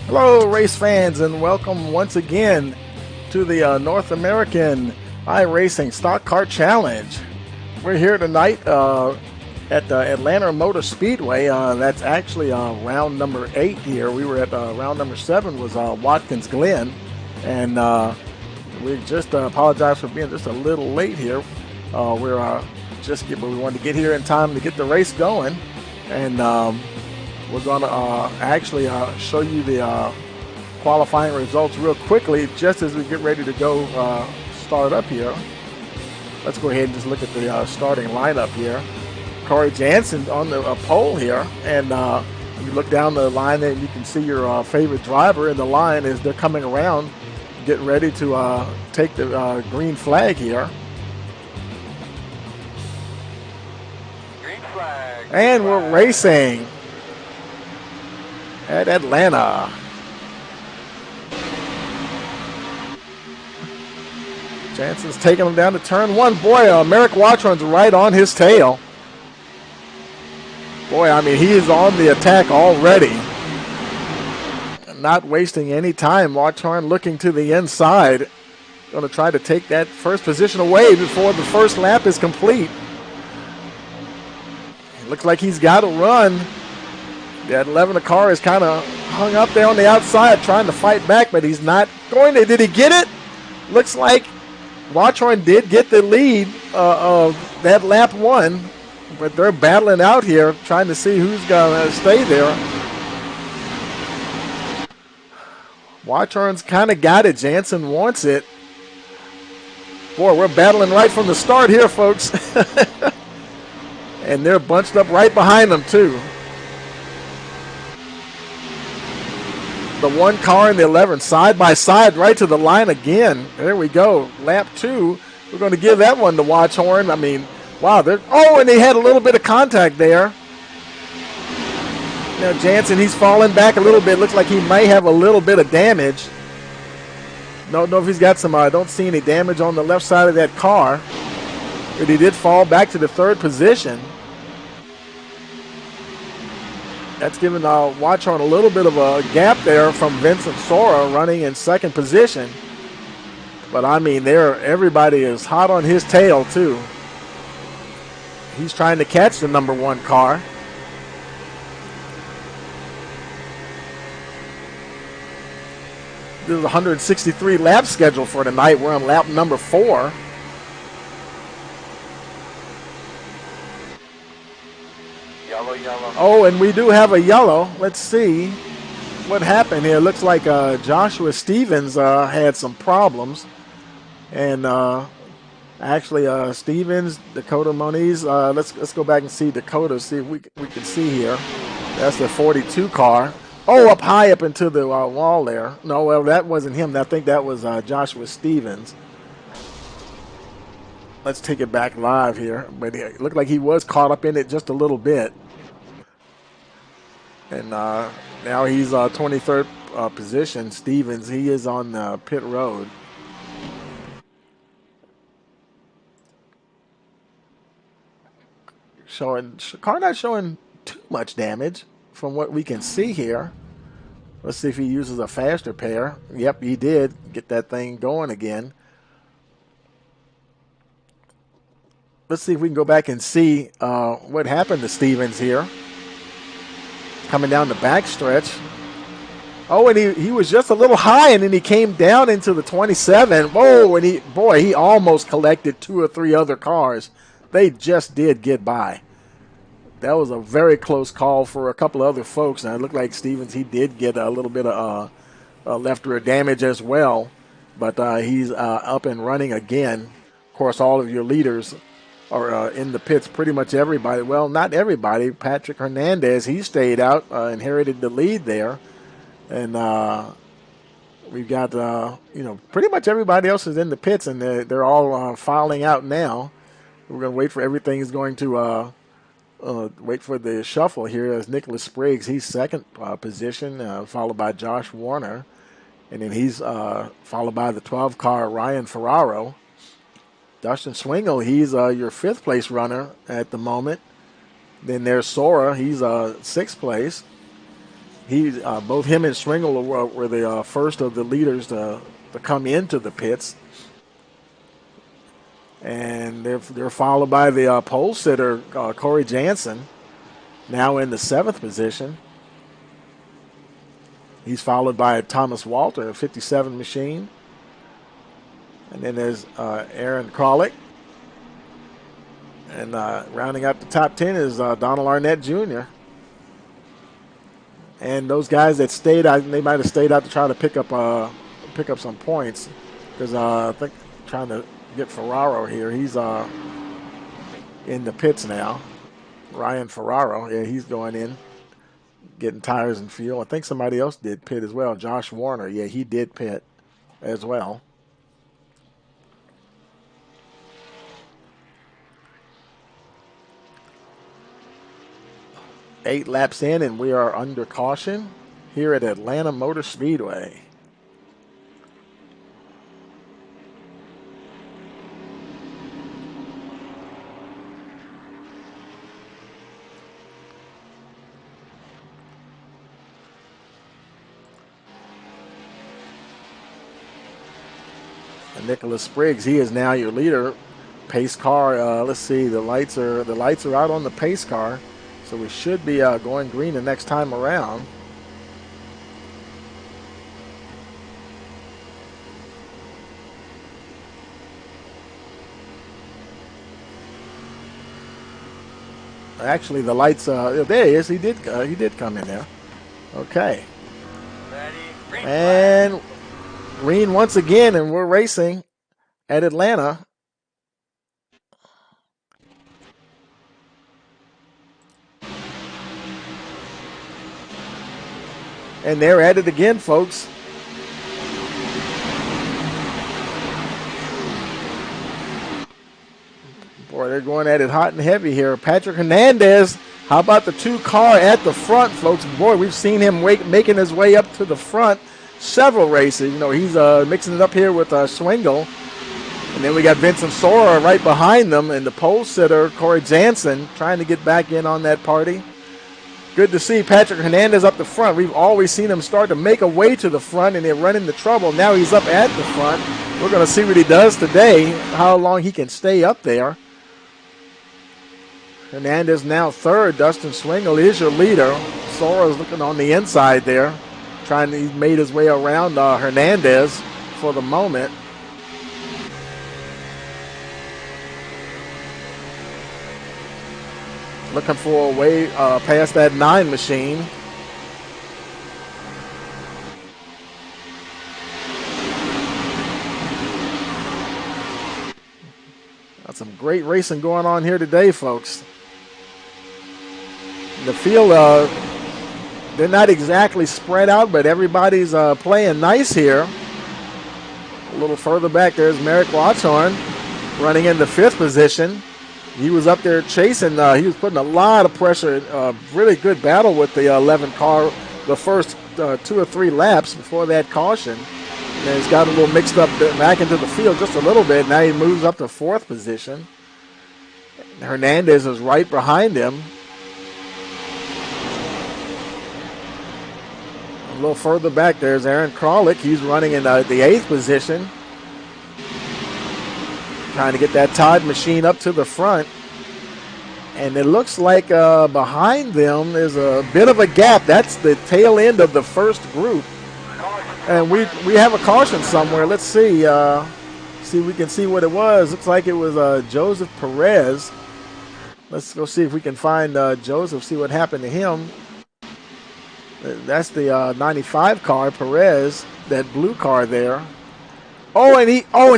Hello, race fans, and welcome once again to the North American iRacing Stock Car Challenge. We're here tonight at the Atlanta Motor Speedway. That's actually round number 8 here. We were at round number 7 was Watkins Glen, and we just apologize for being just a little late here. We wanted to get here in time to get the race going, and we're going to actually show you the qualifying results real quickly just as we get ready to go start up here. Let's go ahead and just look at the starting lineup here. Corey Jansen on the pole here, and you look down the line there and you can see your favorite driver in the line as they're coming around, getting ready to take the green flag here. Green flag. And we're racing at Atlanta. Jansen's taking him down to turn 1. Boy, Merrick Watchorn's right on his tail. Boy, I mean, he is on the attack already. Not wasting any time. Watchorn looking to the inside. Going to try to take that first position away before the first lap is complete. It looks like he's got to run. That 11 car is kind of hung up there on the outside trying to fight back, but he's not going to. Did he get it? Looks like Watchorn did get the lead of that lap 1, but they're battling out here trying to see who's going to stay there. Watchorn's kind of got it. Jansen wants it. Boy, we're battling right from the start here, folks. And they're bunched up right behind them, too. The 1 car and the 11 side by side right to the line again. There we go. Lap 2. We're going to give that one to Watchorn. I mean, wow. And they had a little bit of contact there. Now Jansen, he's falling back a little bit. Looks like he may have a little bit of damage. Don't know if he's got some. I don't see any damage on the left side of that car. But he did fall back to the 3rd position. That's giving Watchorn a little bit of a gap there from Vincent Sora running in 2nd position. But I mean, everybody is hot on his tail too. He's trying to catch the number 1 car. This is a 163 lap schedule for tonight. We're on lap number 4. Yellow. Oh, and we do have a yellow. Let's see what happened here. Looks like Joshua Stevens had some problems. And actually Stevens, Dakota Moniz, let's go back and see Dakota, see if we can see here. That's the 42 car. Oh, up high up into the wall there. No, well, that wasn't him. I think that was Joshua Stevens. Let's take it back live here. But it looked like he was caught up in it just a little bit. And now he's 23rd position. Stevens, he is on pit road. Car not showing too much damage from what we can see here. Let's see if he uses a faster pair. Yep, he did get that thing going again. Let's see if we can go back and see what happened to Stevens here. Coming down the backstretch. Oh, and he was just a little high, and then he came down into the 27. Whoa, and he almost collected 2 or 3 other cars. They just did get by. That was a very close call for a couple of other folks, and it looked like Stevens, he did get a little bit of left rear damage as well, but he's up and running again. Of course, all of your leaders are in the pits, pretty much everybody. Well, not everybody. Patrick Hernandez, he stayed out, inherited the lead there. And we've got, pretty much everybody else is in the pits, and they're all filing out now. We're going to wait for everything is going to wait for the shuffle here as Nicholas Spriggs. He's 2nd position, followed by Josh Warner. And then he's followed by the 12 car Ryan Ferraro. Dustin Swingle, he's your 5th place runner at the moment. Then there's Sora, he's 6th place. Both him and Stringle were the first of the leaders to come into the pits. And they're followed by the pole sitter, Corey Jansen, now in the 7th position. He's followed by Thomas Walter, a 57 machine. And then there's Aaron Kralik. And rounding out the top 10 is Donald Arnett Jr. And those guys that stayed out, they might have stayed out to try to pick up some points. Because I think trying to get Ferraro here. He's in the pits now. Ryan Ferraro, yeah, he's going in, getting tires and fuel. I think somebody else did pit as well. Josh Warner, yeah, he did pit as well. Eight laps in, and we are under caution here at Atlanta Motor Speedway. And Nicholas Spriggs, he is now your leader. Pace car. Let's see, the lights are out on the pace car. So we should be going green the next time around. Actually, the lights. There he is. He did come in there. Okay. Ready, and green once again, and we're racing at Atlanta. And they're at it again, folks. Boy, they're going at it hot and heavy here. Patrick Hernandez, how about the 2 car at the front, folks? Boy, we've seen him making his way up to the front several races. You know, he's mixing it up here with Swingle. And then we got Vincent Sora right behind them, and the pole sitter, Corey Jansen, trying to get back in on that party. Good to see Patrick Hernandez up the front. We've always seen him start to make a way to the front, and they're running into trouble. Now he's up at the front. We're going to see what he does today, how long he can stay up there. Hernandez now 3rd. Dustin Swingle is your leader. Sora's looking on the inside there. He made his way around Hernandez for the moment. Looking for a way past that 9 machine. Got some great racing going on here today, folks. The field, they're not exactly spread out, but everybody's playing nice here. A little further back, there's Merrick Watchorn running in the 5th position. He was up there chasing. He was putting a lot of pressure. Really good battle with the 11 car the first 2 or 3 laps before that caution. And he's got a little mixed up back into the field just a little bit. Now he moves up to 4th position. Hernandez is right behind him. A little further back, there's Aaron Kralik. He's running in the 8th position. Trying to get that Todd machine up to the front. And it looks like behind them there's a bit of a gap. That's the tail end of the first group. And we have a caution somewhere. Let's see. See if we can see what it was. Looks like it was Joseph Perez. Let's go see if we can find Joseph, see what happened to him. That's the 95 car, Perez, that blue car there. Oh, and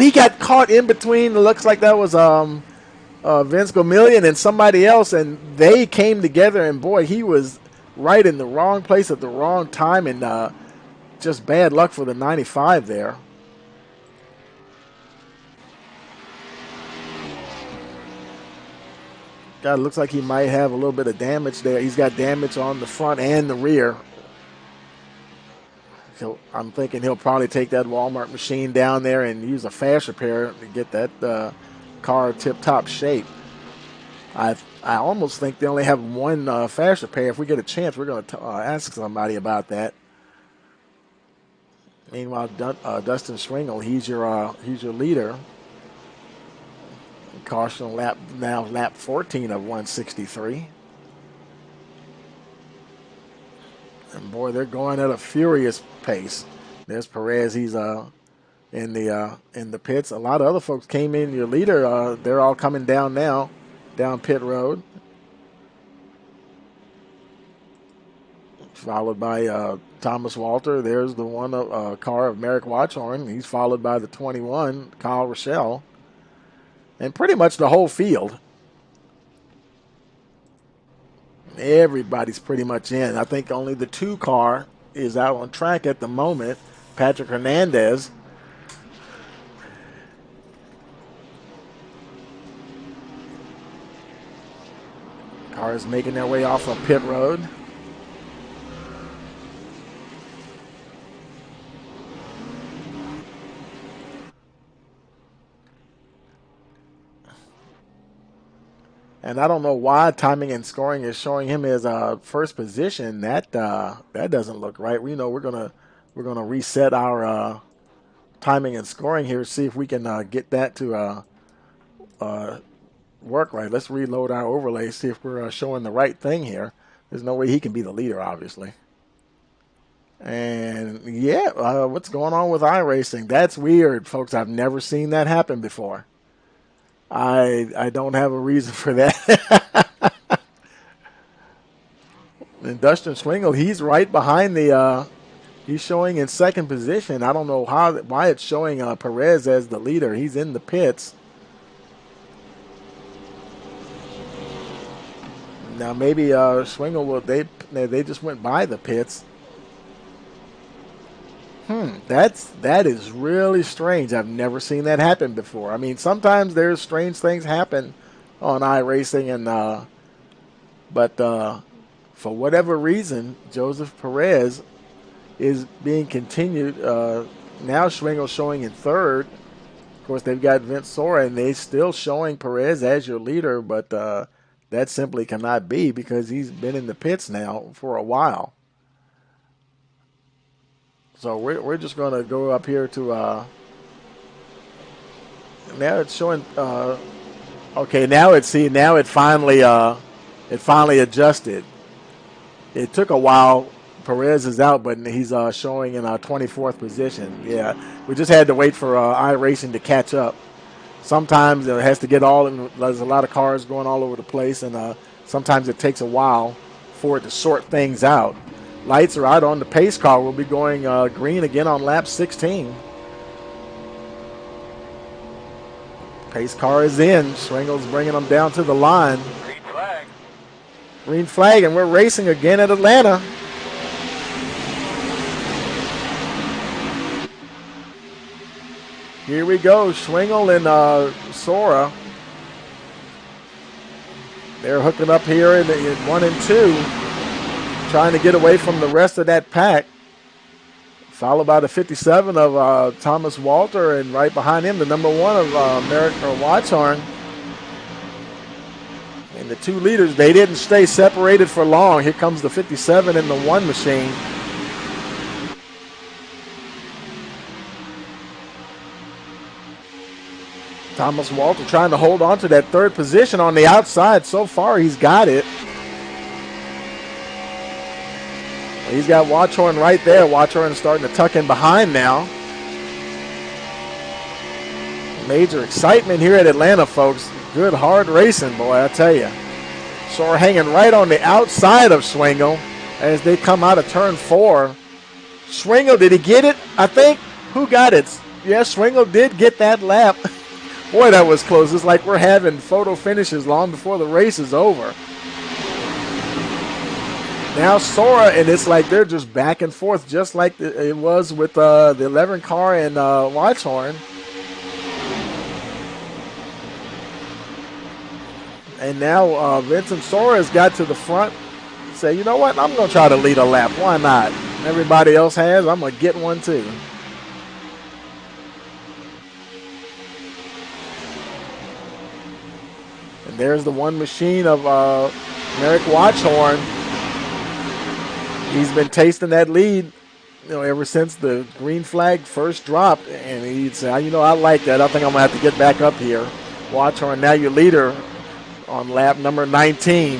he got caught in between. It looks like that was Vince Gomillion and somebody else, and they came together. And boy, he was right in the wrong place at the wrong time, and just bad luck for the 95 there. God, it looks like he might have a little bit of damage there. He's got damage on the front and the rear. So I'm thinking he'll probably take that Walmart machine down there and use a fast repair to get that car tip-top shape. I I almost think they only have one fast repair. If we get a chance, we're going to ask somebody about that. Meanwhile, Dustin Schwingle, he's your leader. Caution lap now, lap 14 of 163. And boy, they're going at a furious pace. There's Perez. He's in the pits. A lot of other folks came in. Your leader, they're all coming down now, down pit road. Followed by Thomas Walter. There's the one car of Merrick Watchorn. He's followed by the 21, Kyle Rochelle. And pretty much the whole field. Everybody's pretty much in. I think only the 2 car is out on track at the moment. Patrick Hernandez. Cars making their way off of pit road. And I don't know why timing and scoring is showing him as first position. That doesn't look right. We know we're gonna reset our timing and scoring here. See if we can get that to work right. Let's reload our overlay. See if we're showing the right thing here. There's no way he can be the leader, obviously. And yeah, what's going on with iRacing? That's weird, folks. I've never seen that happen before. I don't have a reason for that. And Dustin Schwingle, he's right behind he's showing in second position. I don't know why it's showing Perez as the leader. He's in the pits. Now maybe Schwingle they just went by the pits. That is really strange. I've never seen that happen before. I mean, sometimes there's strange things happen on iRacing, and but for whatever reason, Joseph Perez is being continued. Now Schwingle showing in third. Of course, they've got Vince Sora, and they still showing Perez as your leader, but that simply cannot be because he's been in the pits now for a while. So we're just going to go up here to now it's showing. Okay, now it finally adjusted. It took a while. Perez is out, but he's showing in 24th position. Yeah, we just had to wait for iRacing to catch up. Sometimes it has to get there's a lot of cars going all over the place, and sometimes it takes a while for it to sort things out. Lights are out on the pace car. We'll be going green again on lap 16. Pace car is in. Schwingle's bringing them down to the line. Green flag. Green flag, and we're racing again at Atlanta. Here we go. Schwingle and Sora. They're hooking up here in 1 and 2. Trying to get away from the rest of that pack. Followed by the 57 of Thomas Walter, and right behind him, the number 1 of Merrick Watchorn. And the 2 leaders, they didn't stay separated for long. Here comes the 57 in the 1 machine. Thomas Walter trying to hold on to that third position on the outside. So far, he's got it. He's got Watchorn right there. Watchorn starting to tuck in behind now. Major excitement here at Atlanta, folks. Good, hard racing, boy, I tell you. Sora hanging right on the outside of Schwingle as they come out of turn 4. Schwingle, did he get it? I think. Who got it? Yes, Schwingle did get that lap. Boy, that was close. It's like we're having photo finishes long before the race is over. Now Sora, and it's like they're just back and forth, just like it was with the 11 car and Watchorn. And now Vincent Sora has got to the front. Say, you know what? I'm going to try to lead a lap. Why not? Everybody else has. I'm going to get one too. And there's the one machine of Merrick Watchhorn. He's been tasting that lead, ever since the green flag first dropped. And he'd say, I like that. I think I'm going to have to get back up here. Watchhorn, now your leader on lap number 19.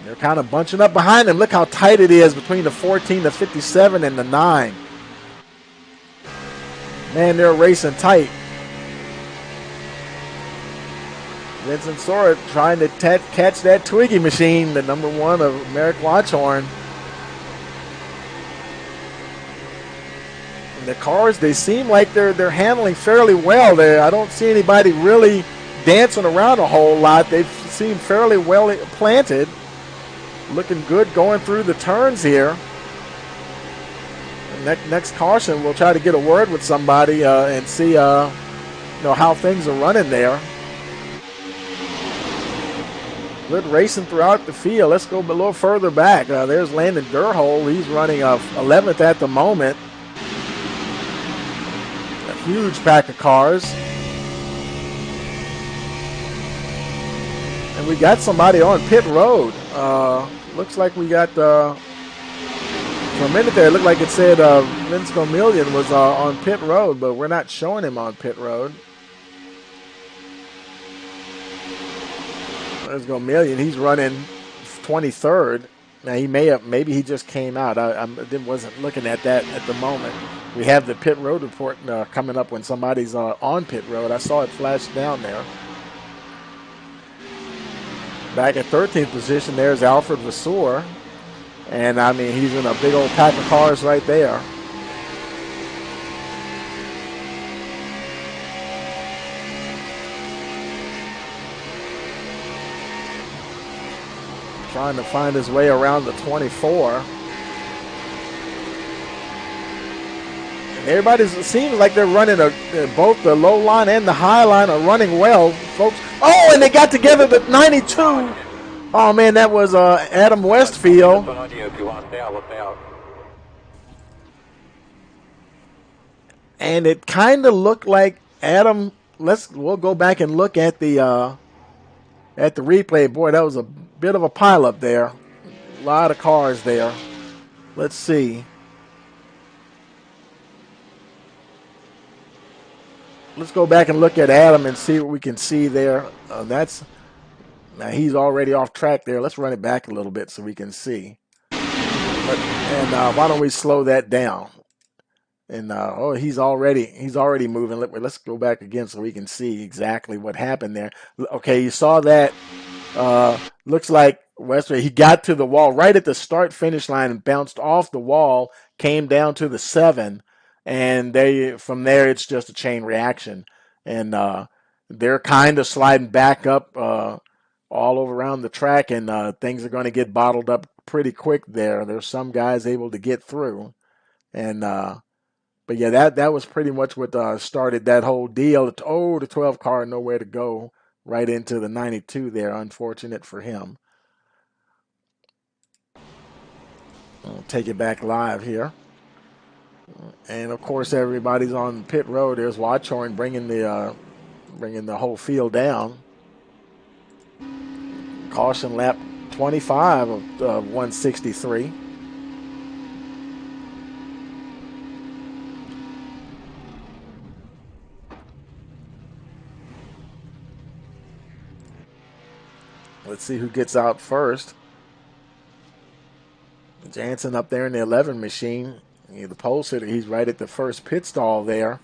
They're kind of bunching up behind him. Look how tight it is between the 14, the 57, and the 9. Man, they're racing tight. Vincent Sora trying to catch that Twiggy machine, the number 1 of Merrick Watchhorn. And the cars, they seem like they're handling fairly well there. I don't see anybody really dancing around a whole lot. They seem fairly well planted. Looking good going through the turns here. Next caution, we'll try to get a word with somebody and see how things are running there. Good racing throughout the field. Let's go a little further back. There's Landon Gerhold. He's running 11th at the moment. A huge pack of cars. And we got somebody on pit road. Looks like we got, for a minute there, it looked like it said Vince Gomillion was on pit road, but we're not showing him on pit road. There's Gomillion. He's running 23rd. Now maybe he just came out. I wasn't looking at that at the moment. We have the pit road report coming up when somebody's on pit road. I saw it flash down there. Back at 13th position, there's Alfred Vasseur. And, he's in a big old pack of cars right there. Trying to find his way around the 24. And everybody seems like they're running both the low line and the high line are running well, folks. Oh, and they got together the 92. Oh, man, that was Adam Westfield. And it kind of looked like Adam. We'll go back and look at the replay. Boy, that was a bit of a pileup there. A lot of cars there. Let's see. Let's go back and look at Adam and see what we can see there. Now he's already off track there. Let's run it back a little bit so we can see. Why don't we slow that down? And he's already moving. Let's go back again so we can see exactly what happened there. Okay, you saw that. Looks like Westwood, he got to the wall right at the start finish line and bounced off the wall, came down to the 7, and from there it's just a chain reaction. And they're kind of sliding back up all over around the track, and things are going to get bottled up pretty quick there. There's some guys able to get through. And but yeah, that was pretty much what started that whole deal. The 12 car, nowhere to go, right into the 92 there. Unfortunate for him. I'll take it back live here. And of course, everybody's on pit road. There's Watchhorn bringing the whole field down. Caution lap 25 of 163. Let's see who gets out first. Jansen up there in the 11 machine. The pole sitter, he's right at the first pit stall there.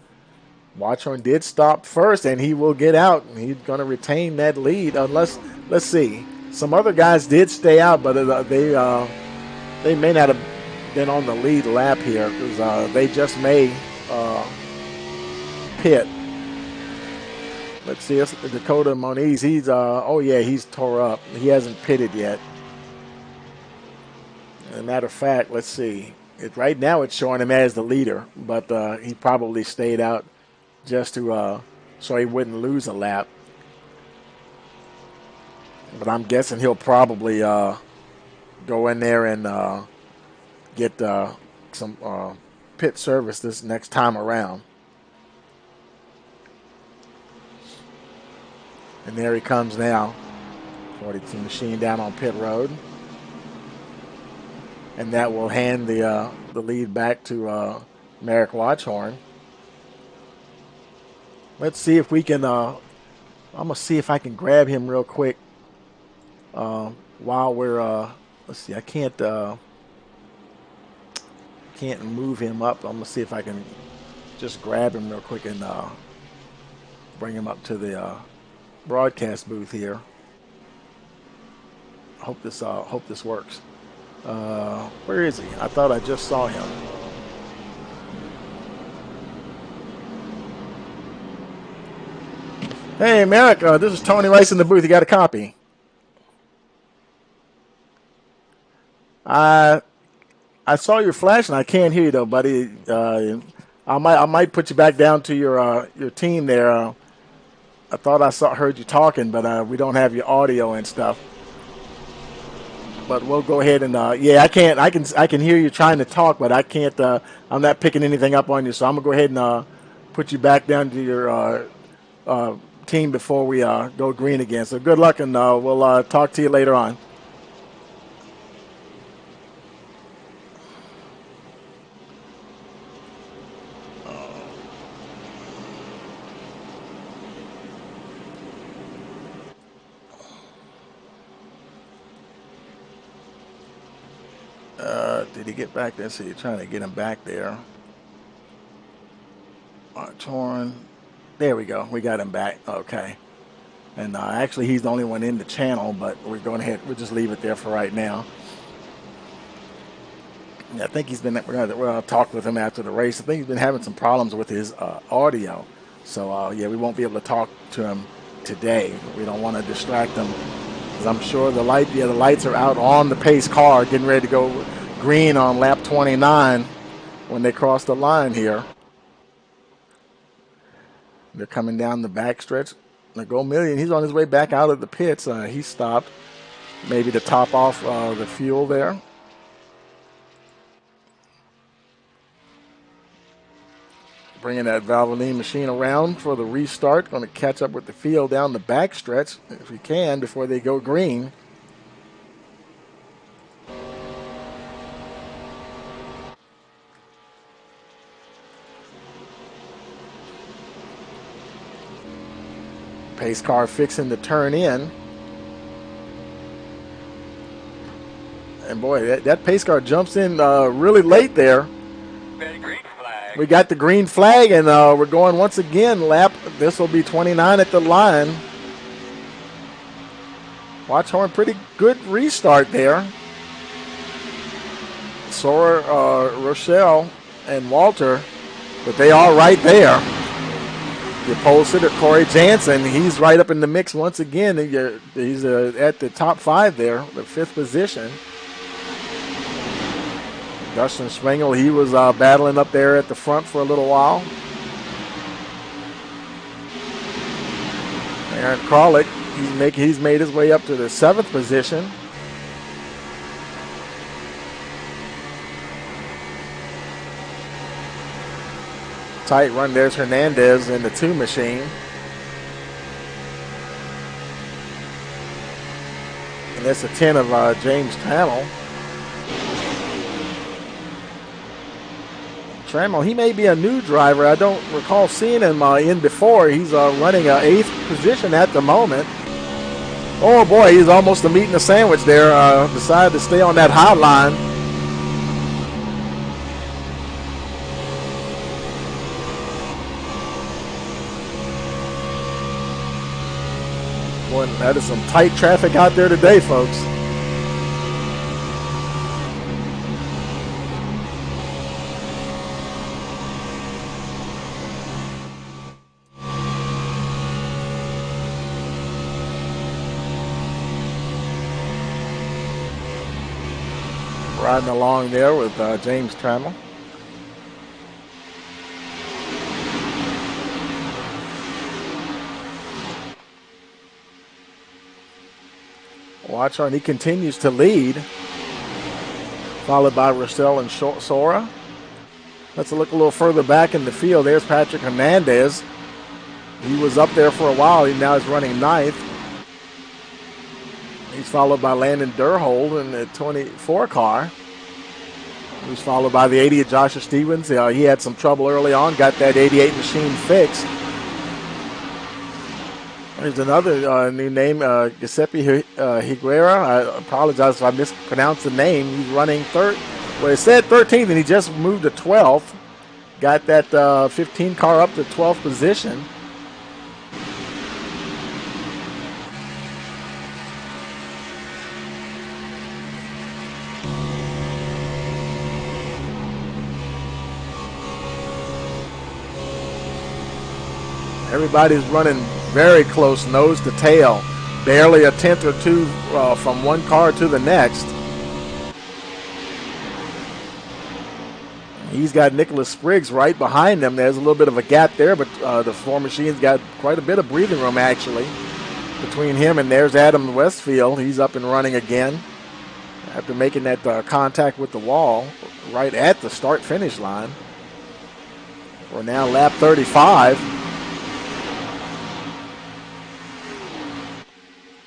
Watchhorn did stop first, and he will get out. He's going to retain that lead unless, let's see, some other guys did stay out, but they may not have been on the lead lap here because they just may pit. Let's see, it's Dakota Moniz. He's tore up. He hasn't pitted yet. As a matter of fact, let's see. Right now it's showing him as the leader, but he probably stayed out just to so he wouldn't lose a lap. But I'm guessing he'll probably go in there and get some pit service this next time around. And there he comes now. 42 machine down on pit road. And that will hand the lead back to Merrick Watchhorn. Let's see if we can, I'm going to see if I can grab him real quick while we're, let's see, I can't move him up. I'm going to see if I can just grab him real quick and bring him up to the broadcast booth here. Hope this works. Where is he? I thought I just saw him. Hey, Merrick, this is Tony Rice in the booth. You got a copy? I saw your flash, and I can't hear you though, buddy. I might put you back down to your team there. I thought I heard you talking, but we don't have your audio and stuff. But we'll go ahead and yeah, I can hear you trying to talk, but I can't. I'm not picking anything up on you, so I'm gonna go ahead and put you back down to your team before we go green again. So good luck, and we'll talk to you later on. Did he get back there? So you're trying to get him back there. Torn. There we go. We got him back. Okay. And actually, he's the only one in the channel, but we're going ahead. We'll just leave it there for right now. Yeah, I think he's been. We're going to talk with him after the race. I think he's been having some problems with his audio. So yeah, we won't be able to talk to him today. We don't want to distract him, because I'm sure the lights are out on the pace car, getting ready to go green on lap 29 when they cross the line here. They're coming down the backstretch. Million, he's on his way back out of the pits. He stopped maybe to top off the fuel there. Bringing that Valvoline machine around for the restart. Going to catch up with the field down the backstretch if he can before they go green. Pace car fixing to turn in. And boy, that pace car jumps in really late there. Green flag. We got the green flag, and we're going once again lap. This will be 29 at the line. Watchhorn, pretty good restart there. Sora, Rochelle, and Walter, but they are right there. Your pole sitter, Corey Jansen, he's right up in the mix once again. He's at the top 5 there, the 5th position. Dustin Schwengel, he was battling up there at the front for a little while. Aaron Kralik, he's made his way up to the 7th position. Tight run. There's Hernandez in the 2 machine. And that's a 10 of James Trammell. Trammell, he may be a new driver. I don't recall seeing him in before. He's running an 8th position at the moment. Oh boy, he's almost a meat and a sandwich there. Decided to stay on that hot line. Boy, that is some tight traffic out there today, folks. Riding along there with James Trammell. Watchhorn, he continues to lead. followed by Rochelle and Sora. Let's look a little further back in the field. There's Patrick Hernandez. He was up there for a while. He now is running ninth. He's followed by Landon Durhold in the 24 car. He's followed by the 80 of Joshua Stevens. He had some trouble early on, got that 88 machine fixed. There's another new name, Giuseppe Higuera. I apologize if I mispronounced the name. He's running third. Well, it said 13th, and he just moved to 12th. Got that 15 car up to 12th position. Everybody's running very close, nose to tail. Barely a tenth or two from one car to the next. He's got Nicholas Spriggs right behind him. There's a little bit of a gap there, but the four machines got quite a bit of breathing room, actually, between him. And there's Adam Westfield. He's up and running again after making that contact with the wall right at the start-finish line. We're now lap 35.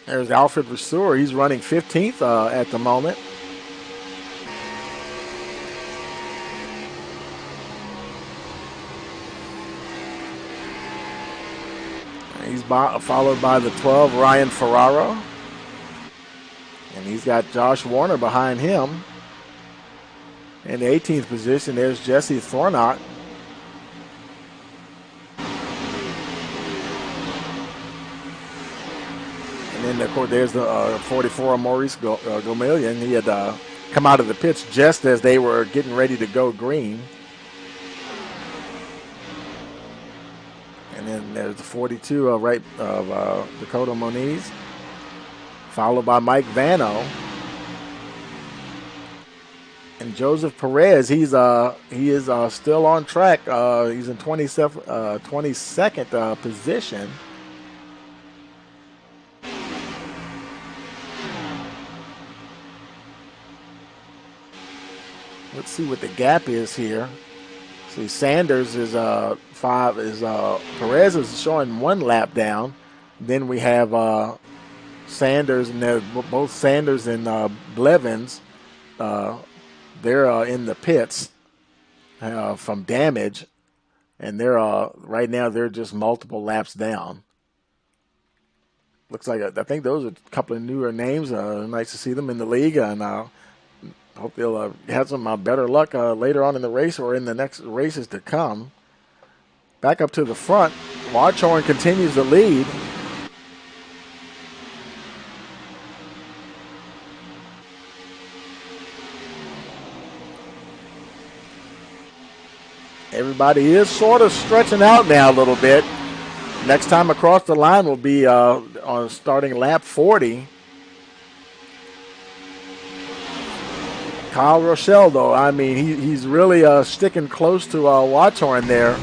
There's Alfred Vasseur. He's running 15th at the moment. He's followed by the 12, Ryan Ferraro. And he's got Josh Warner behind him. In the 18th position, there's Jesse Thornott. And then, of course, there's the 44, Maurice Gomillion. He had come out of the pits just as they were getting ready to go green. And then there's the 42 right of Dakota Moniz, followed by Mike Vano. And Joseph Perez, he is still on track. He's in 22nd position. Let's see what the gap is here. See, Sanders is Perez is showing one lap down. Then we have Sanders, and both Sanders and Blevins. They're in the pits from damage, and they're right now they're just multiple laps down. Looks like I think those are a couple of newer names. Nice to see them in the league, and hope they'll have some better luck later on in the race or in the next races to come. Back up to the front, Watchorn continues to lead. Everybody is sort of stretching out now a little bit. Next time across the line will be on starting lap 40. Kyle Rochelle, though, I mean, he's really sticking close to Watchorn there.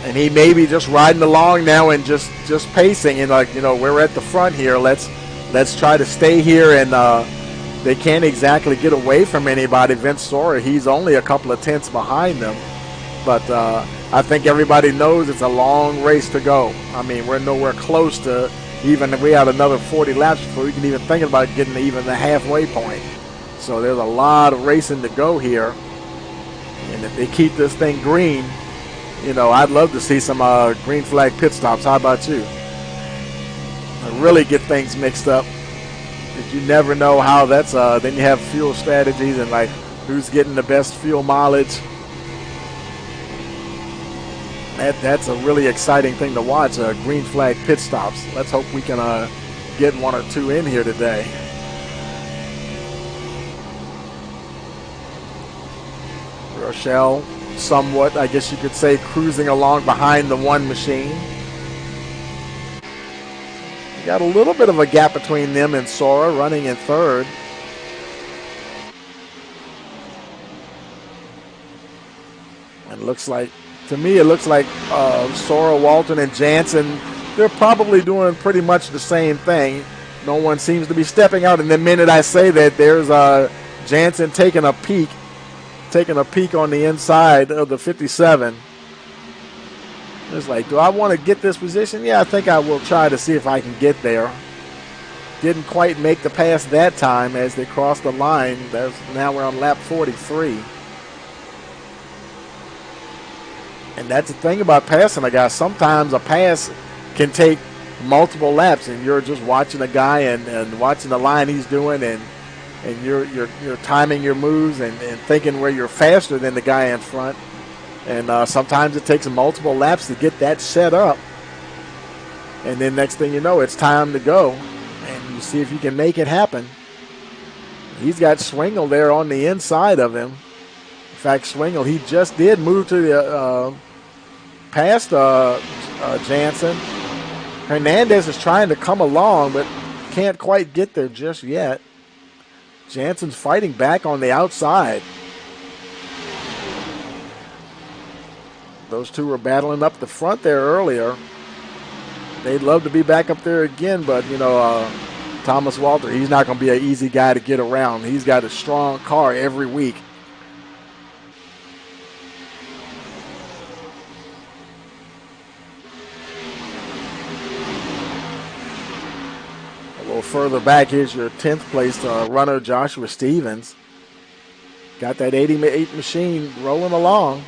And he may be just riding along now and just pacing. And, we're at the front here. Let's try to stay here. And they can't exactly get away from anybody. Vince Sora, he's only a couple of tenths behind them. But I think everybody knows it's a long race to go. I mean, we're nowhere close to even if we had another 40 laps before we can even think about getting to even the halfway point. So there's a lot of racing to go here. And if they keep this thing green, I'd love to see some green flag pit stops. How about you? Really get things mixed up. Because you never know how that's, then you have fuel strategies and who's getting the best fuel mileage. That's a really exciting thing to watch, green flag pit stops. Let's hope we can get one or two in here today. Rochelle, somewhat, I guess you could say, cruising along behind the one machine. You got a little bit of a gap between them and Sora running in third. And to me, it looks like Sora, Walton, and Jansen, they're probably doing pretty much the same thing. No one seems to be stepping out. And the minute I say that, there's Jansen taking a peek on the inside of the 57. It's like, do I want to get this position? Yeah, I think I will try to see if I can get there. Didn't quite make the pass that time as they crossed the line. Now we're on lap 43. And that's the thing about passing a guy. Sometimes a pass can take multiple laps, and you're just watching a guy and watching the line he's doing, and you're timing your moves and thinking where you're faster than the guy in front. And sometimes it takes multiple laps to get that set up. And then next thing you know, it's time to go. And you see if you can make it happen. He's got Swingle there on the inside of him. In fact, Swingle, he just did move to the past Jansen. Hernandez is trying to come along, but can't quite get there just yet. Jansen's fighting back on the outside. Those two were battling up the front there earlier. They'd love to be back up there again, but, Thomas Walter, he's not going to be an easy guy to get around. He's got a strong car every week. A little further back, here's your 10th place runner, Joshua Stevens. Got that 88 machine rolling along.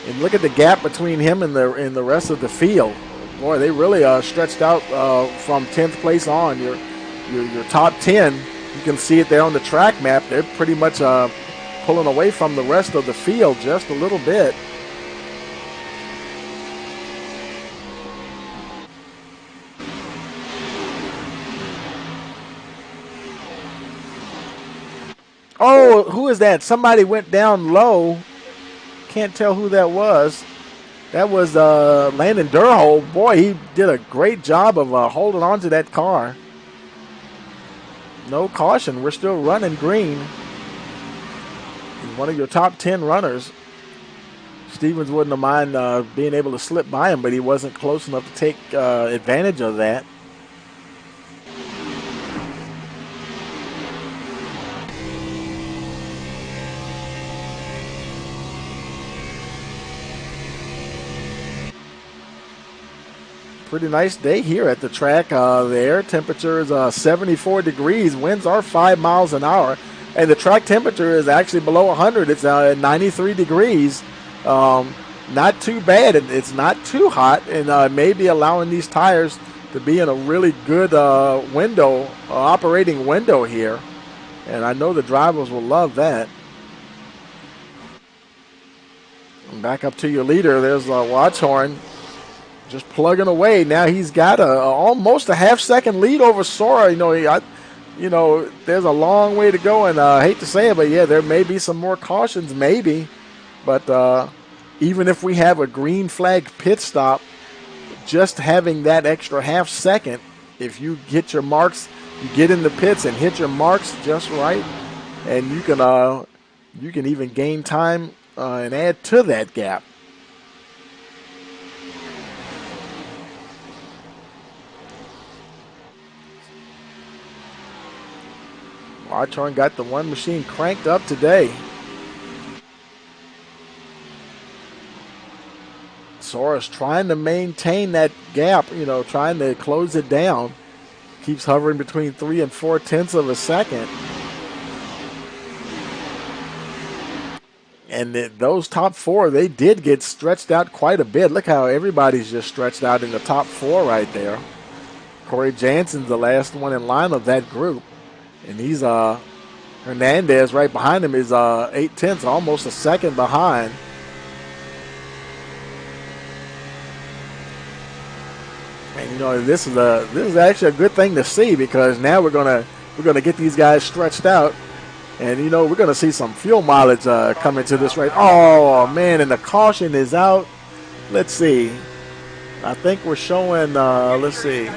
And look at the gap between him and the rest of the field. Boy, they really stretched out from 10th place on. Your top 10, you can see it there on the track map. They're pretty much pulling away from the rest of the field just a little bit. Oh, who is that? Somebody went down low. Can't tell who that was. That was Landon Durhold. Boy, he did a great job of holding on to that car. No caution. We're still running green. He's one of your top 10 runners. Stevens wouldn't have mind being able to slip by him, but he wasn't close enough to take advantage of that. Pretty nice day here at the track. The air temperature is 74 degrees. Winds are 5 miles an hour. And the track temperature is actually below 100. It's 93 degrees. Not too bad. It's not too hot. And maybe allowing these tires to be in a really good operating window here. And I know the drivers will love that. And back up to your leader. There's Watchhorn. Just plugging away. Now he's got almost a half-second lead over Sora. There's a long way to go, and I hate to say it, but yeah, there may be some more cautions, maybe. But even if we have a green flag pit stop, just having that extra half second, if you hit your marks, you get in the pits and hit your marks just right, and you can even gain time and add to that gap. Watchhorn got the one machine cranked up today. Sora's trying to maintain that gap, trying to close it down. Keeps hovering between 3 and 4/10 of a second. And those top four, they did get stretched out quite a bit. Look how everybody's just stretched out in the top four right there. Corey Jansen's the last one in line of that group. And he's Hernandez right behind him is 8/10, almost a second behind. And this is actually a good thing to see, because now we're gonna get these guys stretched out, and we're gonna see some fuel mileage come into this race. Oh man, and the caution is out. Let's see. I think we're showing. Let's see.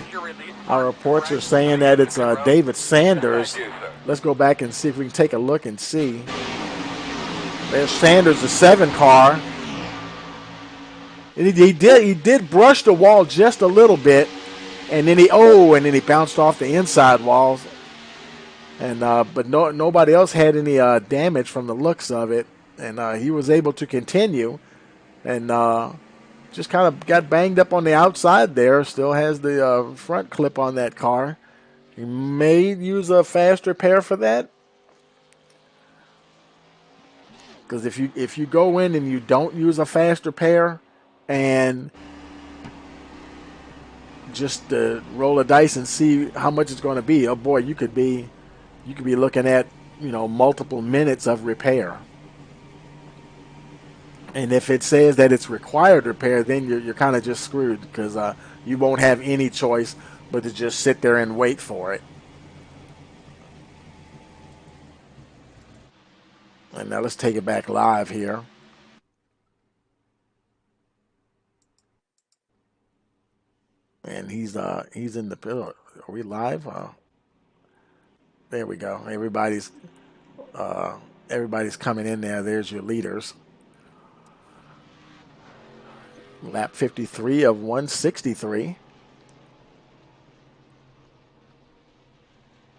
Our reports are saying that it's David Sanders. Let's go back and see if we can take a look and see. There's Sanders, the 7 car. And he did brush the wall just a little bit, and then he bounced off the inside walls. and but nobody else had any damage from the looks of it, and he was able to continue, and just kind of got banged up on the outside there. Still has the front clip on that car. He may use a fast repair for that, because if you go in and you don't use a fast repair, and just roll a dice and see how much it's going to be, oh boy, you could be looking at multiple minutes of repair. And if it says that it's required repair, then you're kind of just screwed, because you won't have any choice but to just sit there and wait for it. And now let's take it back live here. And he's in the are we live? There we go. Uh, everybody's coming in there. There's your leaders. Lap 53 of 163.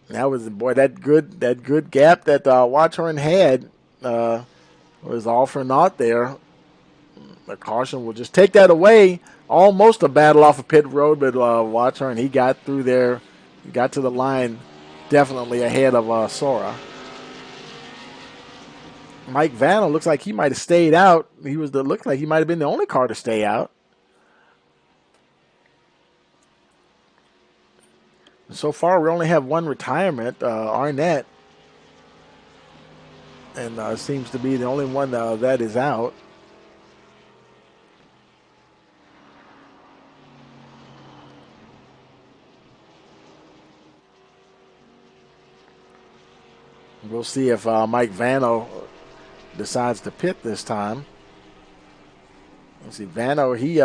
That was, boy, that good gap that Watchorn had was all for naught there. The caution will just take that away. Almost a battle off of pit road, but Watchorn, he got through there, he got to the line, definitely ahead of Sora. Mike Vanna looks like he might have stayed out. Looked like he might have been the only car to stay out. So far, we only have one retirement, Arnett, and seems to be the only one that is out. We'll see if Mike Vano decides to pit this time. Let's see, Vano, he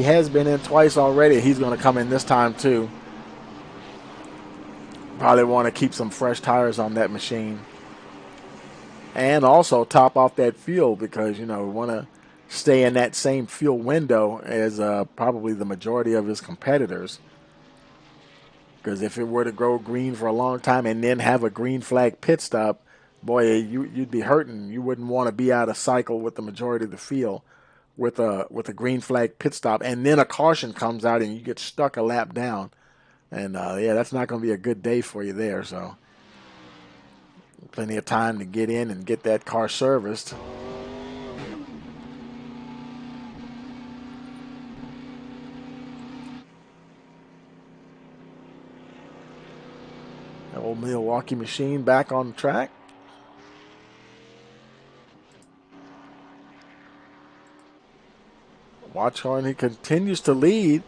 has been in twice already. He's going to come in this time too. Probably want to keep some fresh tires on that machine, and also top off that fuel, because we want to stay in that same fuel window as probably the majority of his competitors. Because if it were to go green for a long time and then have a green flag pit stop, boy, you'd be hurting. You wouldn't want to be out of cycle with the majority of the field with a green flag pit stop, and then a caution comes out and you get stuck a lap down. And yeah, that's not going to be a good day for you there. So plenty of time to get in and get that car serviced. The old Milwaukee machine back on the track. Watchorn, he continues to lead.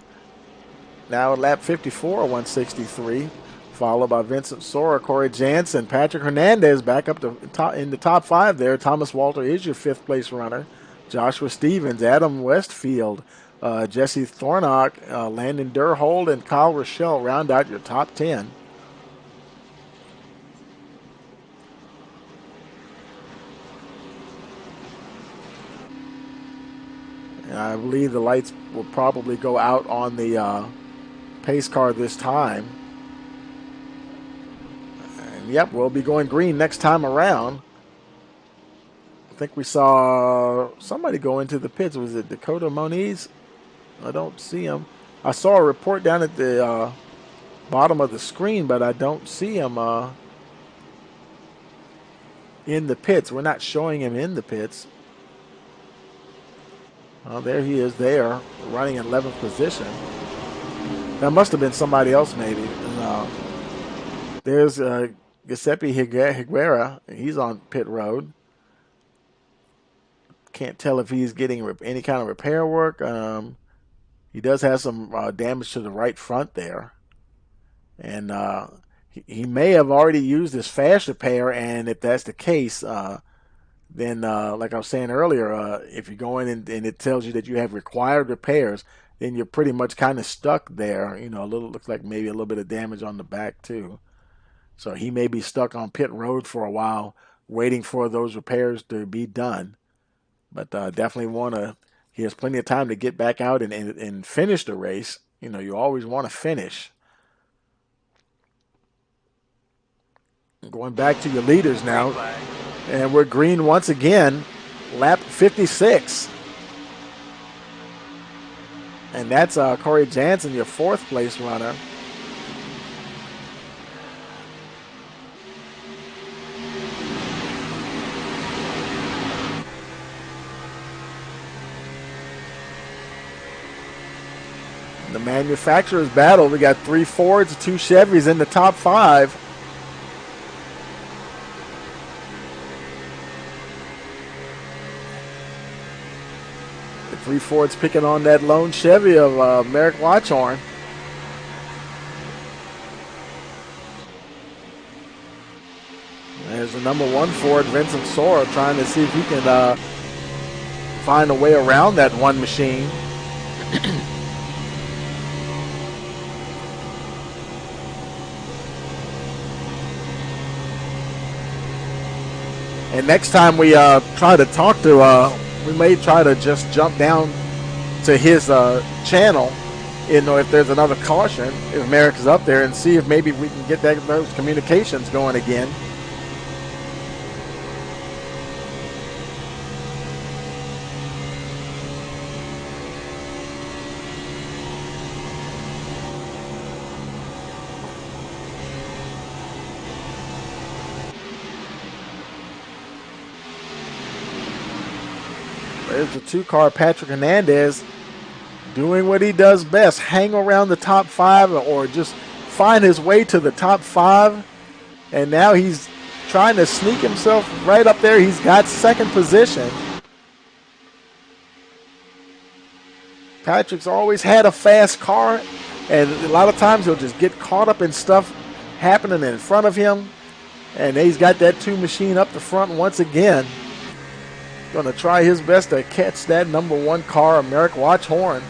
Now at lap 54, 163, followed by Vincent Sora, Corey Jansen, Patrick Hernandez back up to in the top five there. Thomas Walter is your fifth place runner. Joshua Stevens, Adam Westfield, Jesse Thornock, Landon Durhold, and Kyle Rochelle round out your top 10. And I believe the lights will probably go out on the pace car this time. And yep, we'll be going green next time around. I think we saw somebody go into the pits. Was it Dakota Moniz? I don't see him. I saw a report down at the bottom of the screen, but I don't see him in the pits. We're not showing him in the pits. There he is there, running in 11th position. That must have been somebody else maybe. There's Giuseppe Higuera. He's on pit road. Can't tell if he's getting any kind of repair work. He does have some damage to the right front there. And he may have already used his fast repair, and if that's the case, then like I was saying earlier, if you go in and it tells you that you have required repairs, then you're pretty much kind of stuck there. Looks like maybe a little bit of damage on the back too. So he may be stuck on pit road for a while, waiting for those repairs to be done. But definitely he has plenty of time to get back out and finish the race. You always want to finish. Going back to your leaders Green now. flag. And we're green once again. Lap 56. And that's Corey Jansen, your 4th place runner. The manufacturer's battle. We got 3 Fords, 2 Chevys in the top 5. The 3 Fords picking on that lone Chevy of Merrick Watchhorn. There's the number 1 Ford, Vincent Sora, trying to see if he can find a way around that one machine. And next time we try to talk to, we may try to just jump down to his channel, if there's another caution, if Merrick is up there, and see if maybe we can get those communications going again. There's the 2-car Patrick Hernandez doing what he does best, hang around the top 5 or just find his way to the top 5. And now he's trying to sneak himself right up there. He's got 2nd position. Patrick's always had a fast car, and a lot of times he'll just get caught up in stuff happening in front of him. And he's got that 2 machine up the front once again. Going to try his best to catch that number 1 car, Merrick Watchhorn.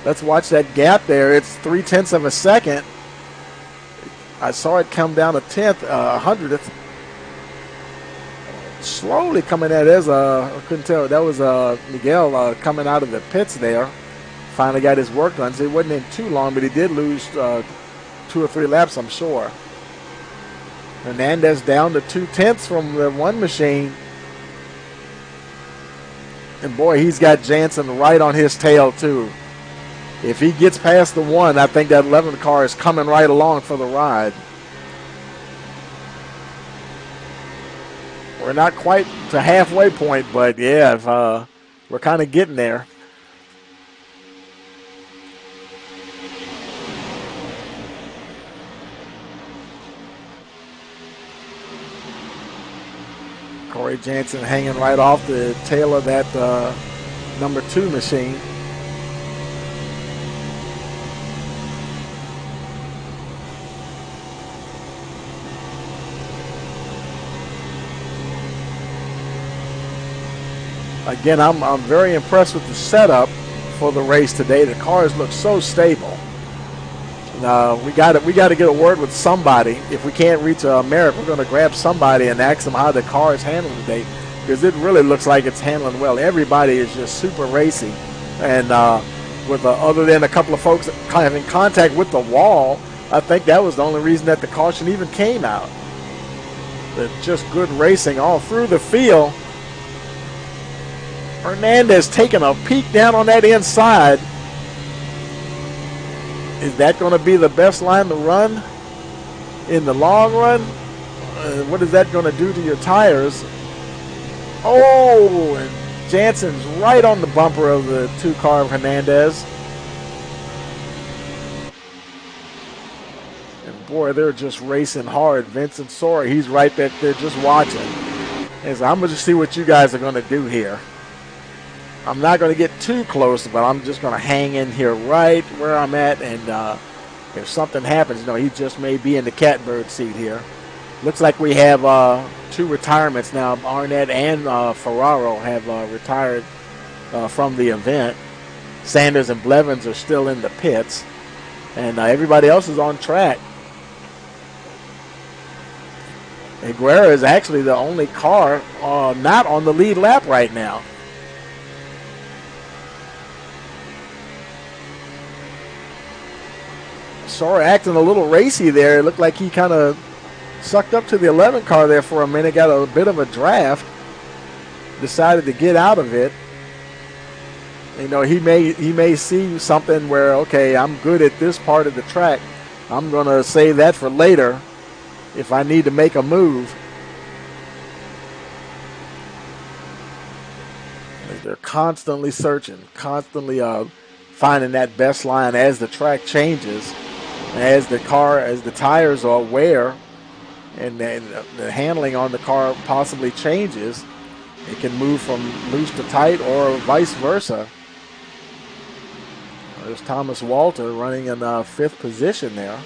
Let's watch that gap there. It's 0.3 of a second. I saw it come down a 100th. Slowly coming at it. I couldn't tell. That was Miguel coming out of the pits there. Finally got his work done. So it wasn't in too long, but he did lose 2 or 3 laps, I'm sure. Hernandez down to 0.2 from the 1 machine. And boy, he's got Jansen right on his tail too. If he gets past the 1, I think that 11 car is coming right along for the ride. We're not quite to halfway point, but yeah, we're kind of getting there. Corey Jansen hanging right off the tail of that number 2 machine. Again, I'm very impressed with the setup for the race today. The cars look so stable. We got to get a word with somebody. If we can't reach Merrick, we're going to grab somebody and ask them how the car is handling today, because it really looks like it's handling well. Everybody is just super racy, and with other than a couple of folks having contact with the wall, I think that was the only reason that the caution even came out. But just good racing all through the field. Hernandez taking a peek down on that inside. Is that going to be the best line to run in the long run? What is that going to do to your tires? Oh, and Jansen's right on the bumper of the 2-car of Hernandez. And boy, they're just racing hard. Vincent Sora, he's right back there just watching. And so I'm going to see what you guys are going to do here. I'm not going to get too close, but I'm just going to hang in here right where I'm at, and if something happens, he just may be in the catbird seat here. Looks like we have 2 retirements now. Arnett and Ferraro have retired from the event. Sanders and Blevins are still in the pits, and everybody else is on track. Aguirre is actually the only car not on the lead lap right now. Sora acting a little racy there. It looked like he kind of sucked up to the 11 car there for a minute, got a bit of a draft, decided to get out of it. You know, he may see something where, okay, I'm good at this part of the track. I'm going to save that for later if I need to make a move. They're constantly searching, constantly finding that best line as the track changes, as the tires are wear, and the handling on the car possibly changes. It can move from loose to tight or vice versa. There's Thomas Walter running in 5th position there.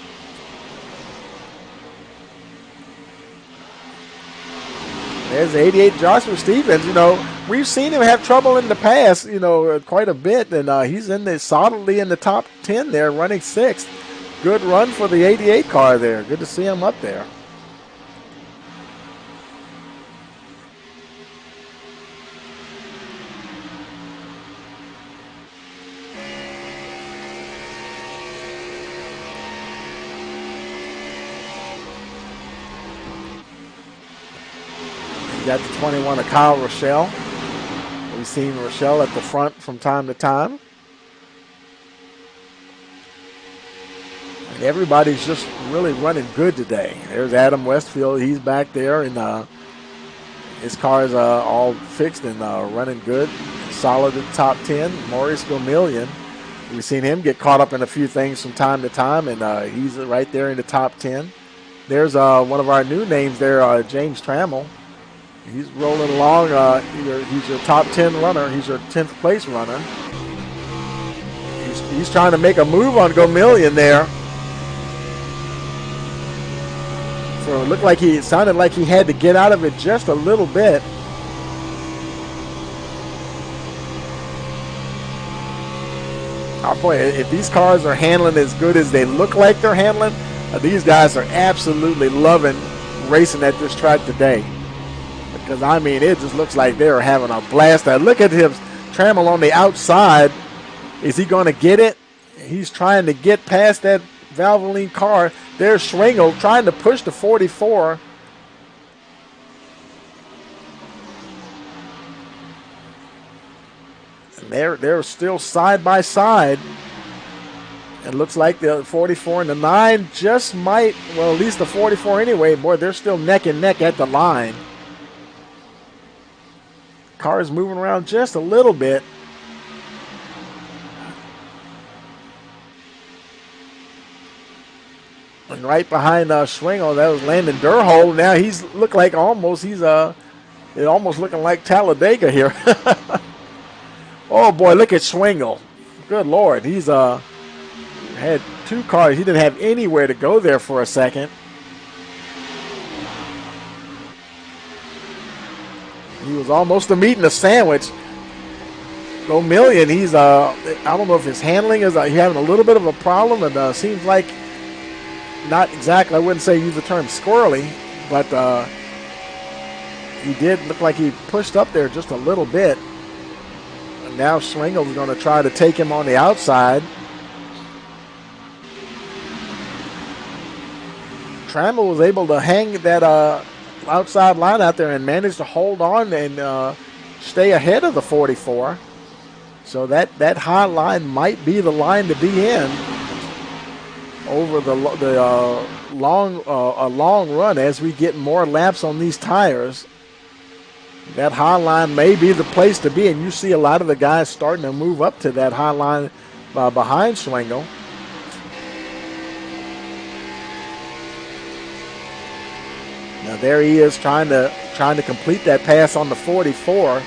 There's 88 Joshua Stevens. You know, we've seen him have trouble in the past, you know, quite a bit, and he's solidly in the top 10 there, running 6th. Good run for the 88 car there. Good to see him up there. Got the 21 of Kyle Rochelle. We've seen Rochelle at the front from time to time. And everybody's just really running good today. There's Adam Westfield. He's back there, and his car is all fixed and running good. Solid in the top 10. Maurice Gomillion. We've seen him get caught up in a few things from time to time, and he's right there in the top 10. There's one of our new names there, James Trammell. He's rolling along. He's your top 10 runner. He's your 10th place runner. He's trying to make a move on Gomillion there. So it sounded like he had to get out of it just a little bit. Oh boy, if these cars are handling as good as they look like they're handling, these guys are absolutely loving racing at this track today. Because, I mean, it just looks like they're having a blast. Look at him, Trammell on the outside. Is he going to get it? He's trying to get past that Valvoline car. There's Schwingel trying to push the 44. And they're still side by side. It looks like the 44 and the 9 just might, well, at least the 44 anyway. Boy, they're still neck and neck at the line. Car is moving around just a little bit. And right behind Schwingel, that was Landon Durhold. Now he's looked like it almost looking like Talladega here. Oh boy, look at Schwingel. Good Lord, he's had 2 cars. He didn't have anywhere to go there for a second. He was almost eating a sandwich. Gomillion, he's I don't know if his handling is he's having a little bit of a problem, and seems like not exactly, I wouldn't say use the term squirrely, but he did look like he pushed up there just a little bit. And now Schwingel's going to try to take him on the outside. Trammell was able to hang that outside line out there and managed to hold on and stay ahead of the 44. So that high line might be the line to be in over the long run as we get more laps on these tires. That high line may be the place to be, and you see a lot of the guys starting to move up to that high line behind Schwingel. Now there he is trying to complete that pass on the 44.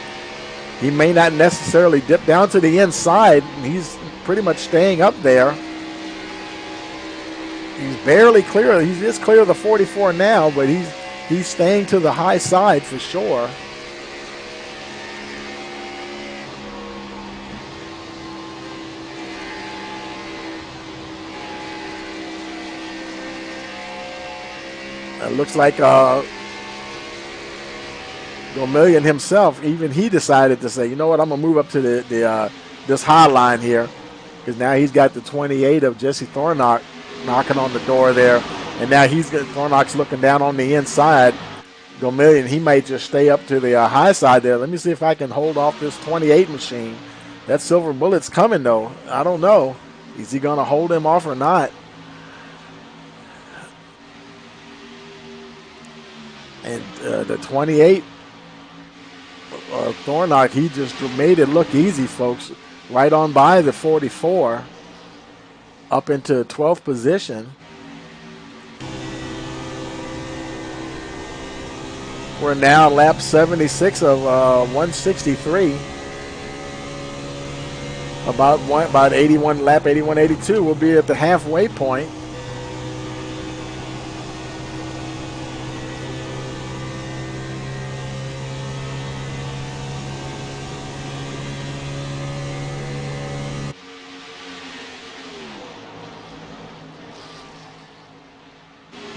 He may not necessarily dip down to the inside. He's pretty much staying up there. He's barely clear. He is clear of the 44 now, but he's staying to the high side for sure. It looks like Gomillion himself, even he decided to say, you know what, I'm going to move up to this high line here, because now he's got the 28 of Jesse Thornock knocking on the door there. And now Thornock's looking down on the inside. Gomillion, he might just stay up to the high side there. Let me see if I can hold off this 28 machine. That silver bullet's coming, though. I don't know. Is he going to hold him off or not? And the 28, Thornock, he just made it look easy, folks. Right on by the 44, up into 12th position. We're now lap 76 of 163. About 81, lap 81, 82. We'll be at the halfway point.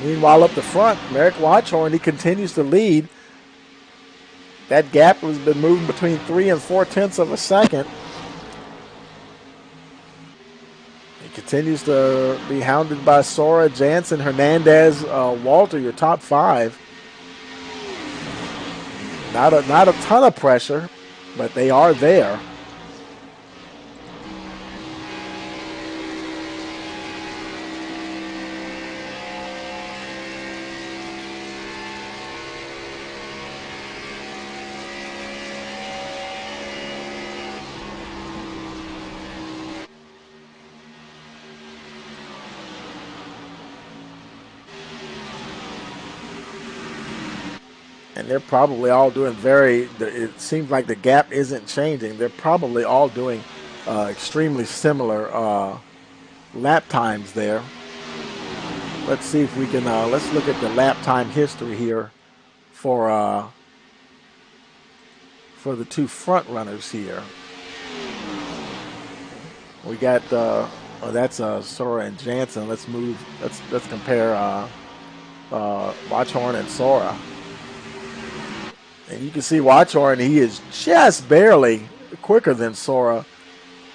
Meanwhile, up the front, Merrick Watchorn, he continues to lead. That gap has been moving between 3 and 4/10 of a second. He continues to be hounded by Sora, Jansen, Hernandez, Walter, your top 5. Not a ton of pressure, but they are there. And they're probably all doing it seems like the gap isn't changing. They're probably all doing extremely similar lap times there. Let's see if we can, let's look at the lap time history here for the two front runners here. We got, that's Sora and Jansen. Let's compare Watchorn and Sora. And you can see Watchorn, he is just barely quicker than Sora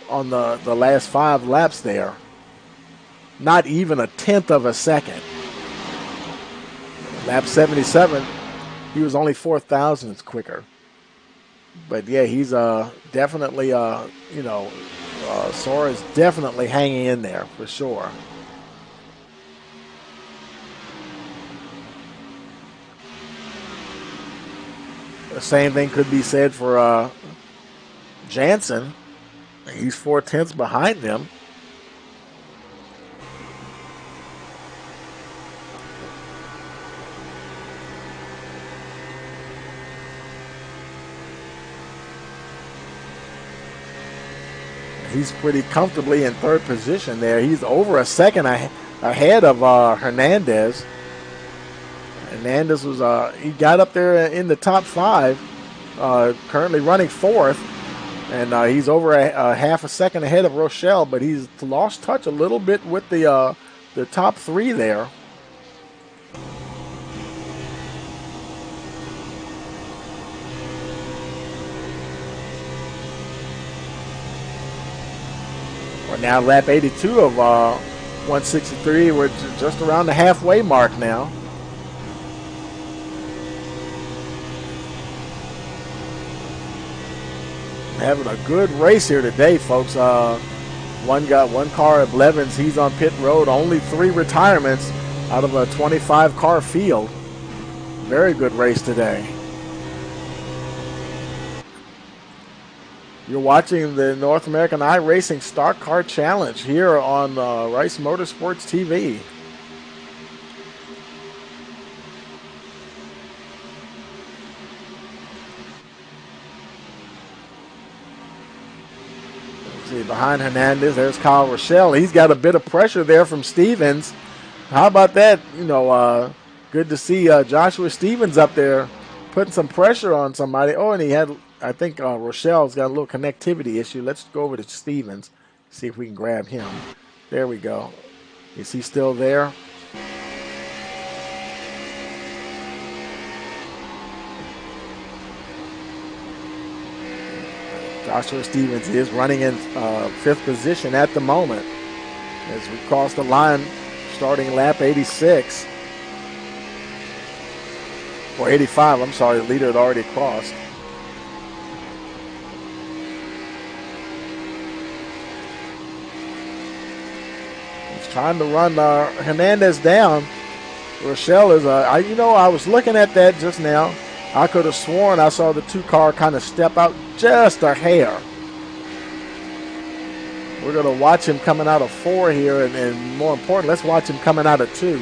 on the last 5 laps there. Not even a 1/10 of a second. Lap 77, he was only 4,000ths quicker. But yeah, he's definitely, Sora is definitely hanging in there for sure. The same thing could be said for Jansen. He's 4/10 behind them. He's pretty comfortably in 3rd position there. He's over a second ahead of Hernandez. Hernandez was he got up there in the top 5, currently running 4th, and he's over a half a second ahead of Rochelle, but he's lost touch a little bit with the top 3 there. We're now lap 82 of 163. We're just around the halfway mark now. Having a good race here today, folks. One car at Blevins. He's on pit road. Only 3 retirements out of a 25-car field. Very good race today. You're watching the North American iRacing Stock Car Challenge here on Rice Motorsports TV. See, behind Hernandez, there's Kyle Rochelle. He's got a bit of pressure there from Stevens. How about that? Good to see Joshua Stevens up there putting some pressure on somebody. Oh, and he had, I think Rochelle's got a little connectivity issue. Let's go over to Stevens, see if we can grab him. There we go. Is he still there? Joshua Stevens is running in 5th position at the moment as we cross the line starting lap 86. Or 85, I'm sorry, the leader had already crossed. He's trying to run Hernandez down. Rochelle is, I was looking at that just now. I could have sworn I saw the two car kind of step out just a hair. We're going to watch him coming out of 4 here, and more important, let's watch him coming out of 2.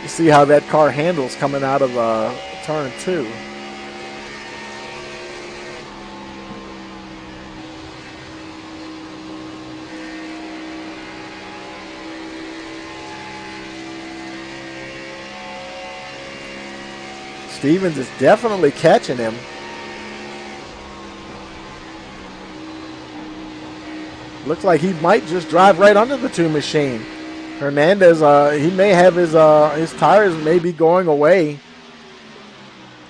You see how that car handles coming out of turn 2. Stevens is definitely catching him. Looks like he might just drive right under the 2 machine. Hernandez, he may have his tires may be going away.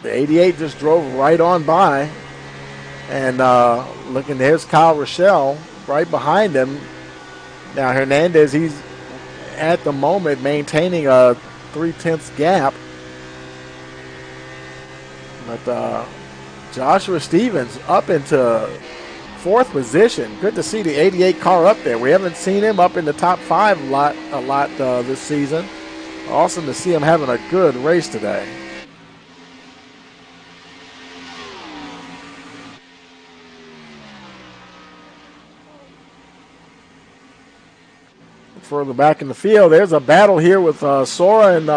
The 88 just drove right on by. And looking, there's Kyle Rochelle right behind him. Now Hernandez, he's at the moment maintaining a 0.3 gap. But Joshua Stevens up into 4th position. Good to see the 88 car up there. We haven't seen him up in the top 5 a lot this season. Awesome to see him having a good race today. Further back in the field, there's a battle here with Sora and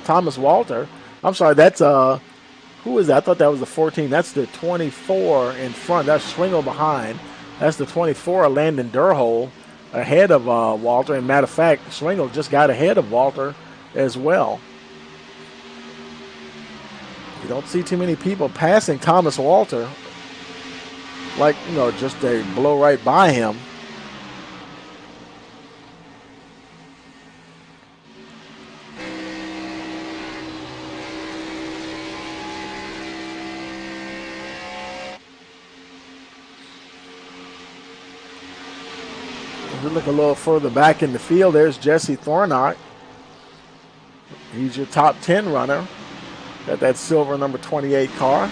Thomas Walter. I'm sorry, that's who is that? I thought that was the 14. That's the 24 in front. That's Schwingel behind. That's the 24, Landon Durhole, ahead of Walter. And matter of fact, Schwingel just got ahead of Walter as well. You don't see too many people passing Thomas Walter. Like, just they blow right by him. We look a little further back in the field. There's Jesse Thornock. He's your top 10 runner. Got that silver number 28 car.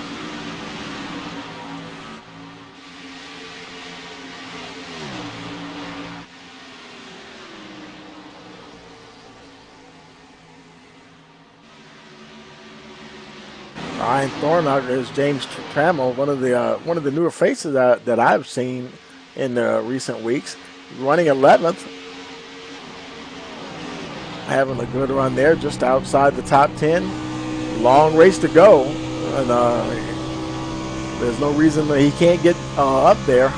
Ryan Thornock is James Trammell, one of the newer faces that I've seen in the recent weeks. Running 11th. Having a good run there, just outside the top 10. Long race to go. And there's no reason that he can't get up there.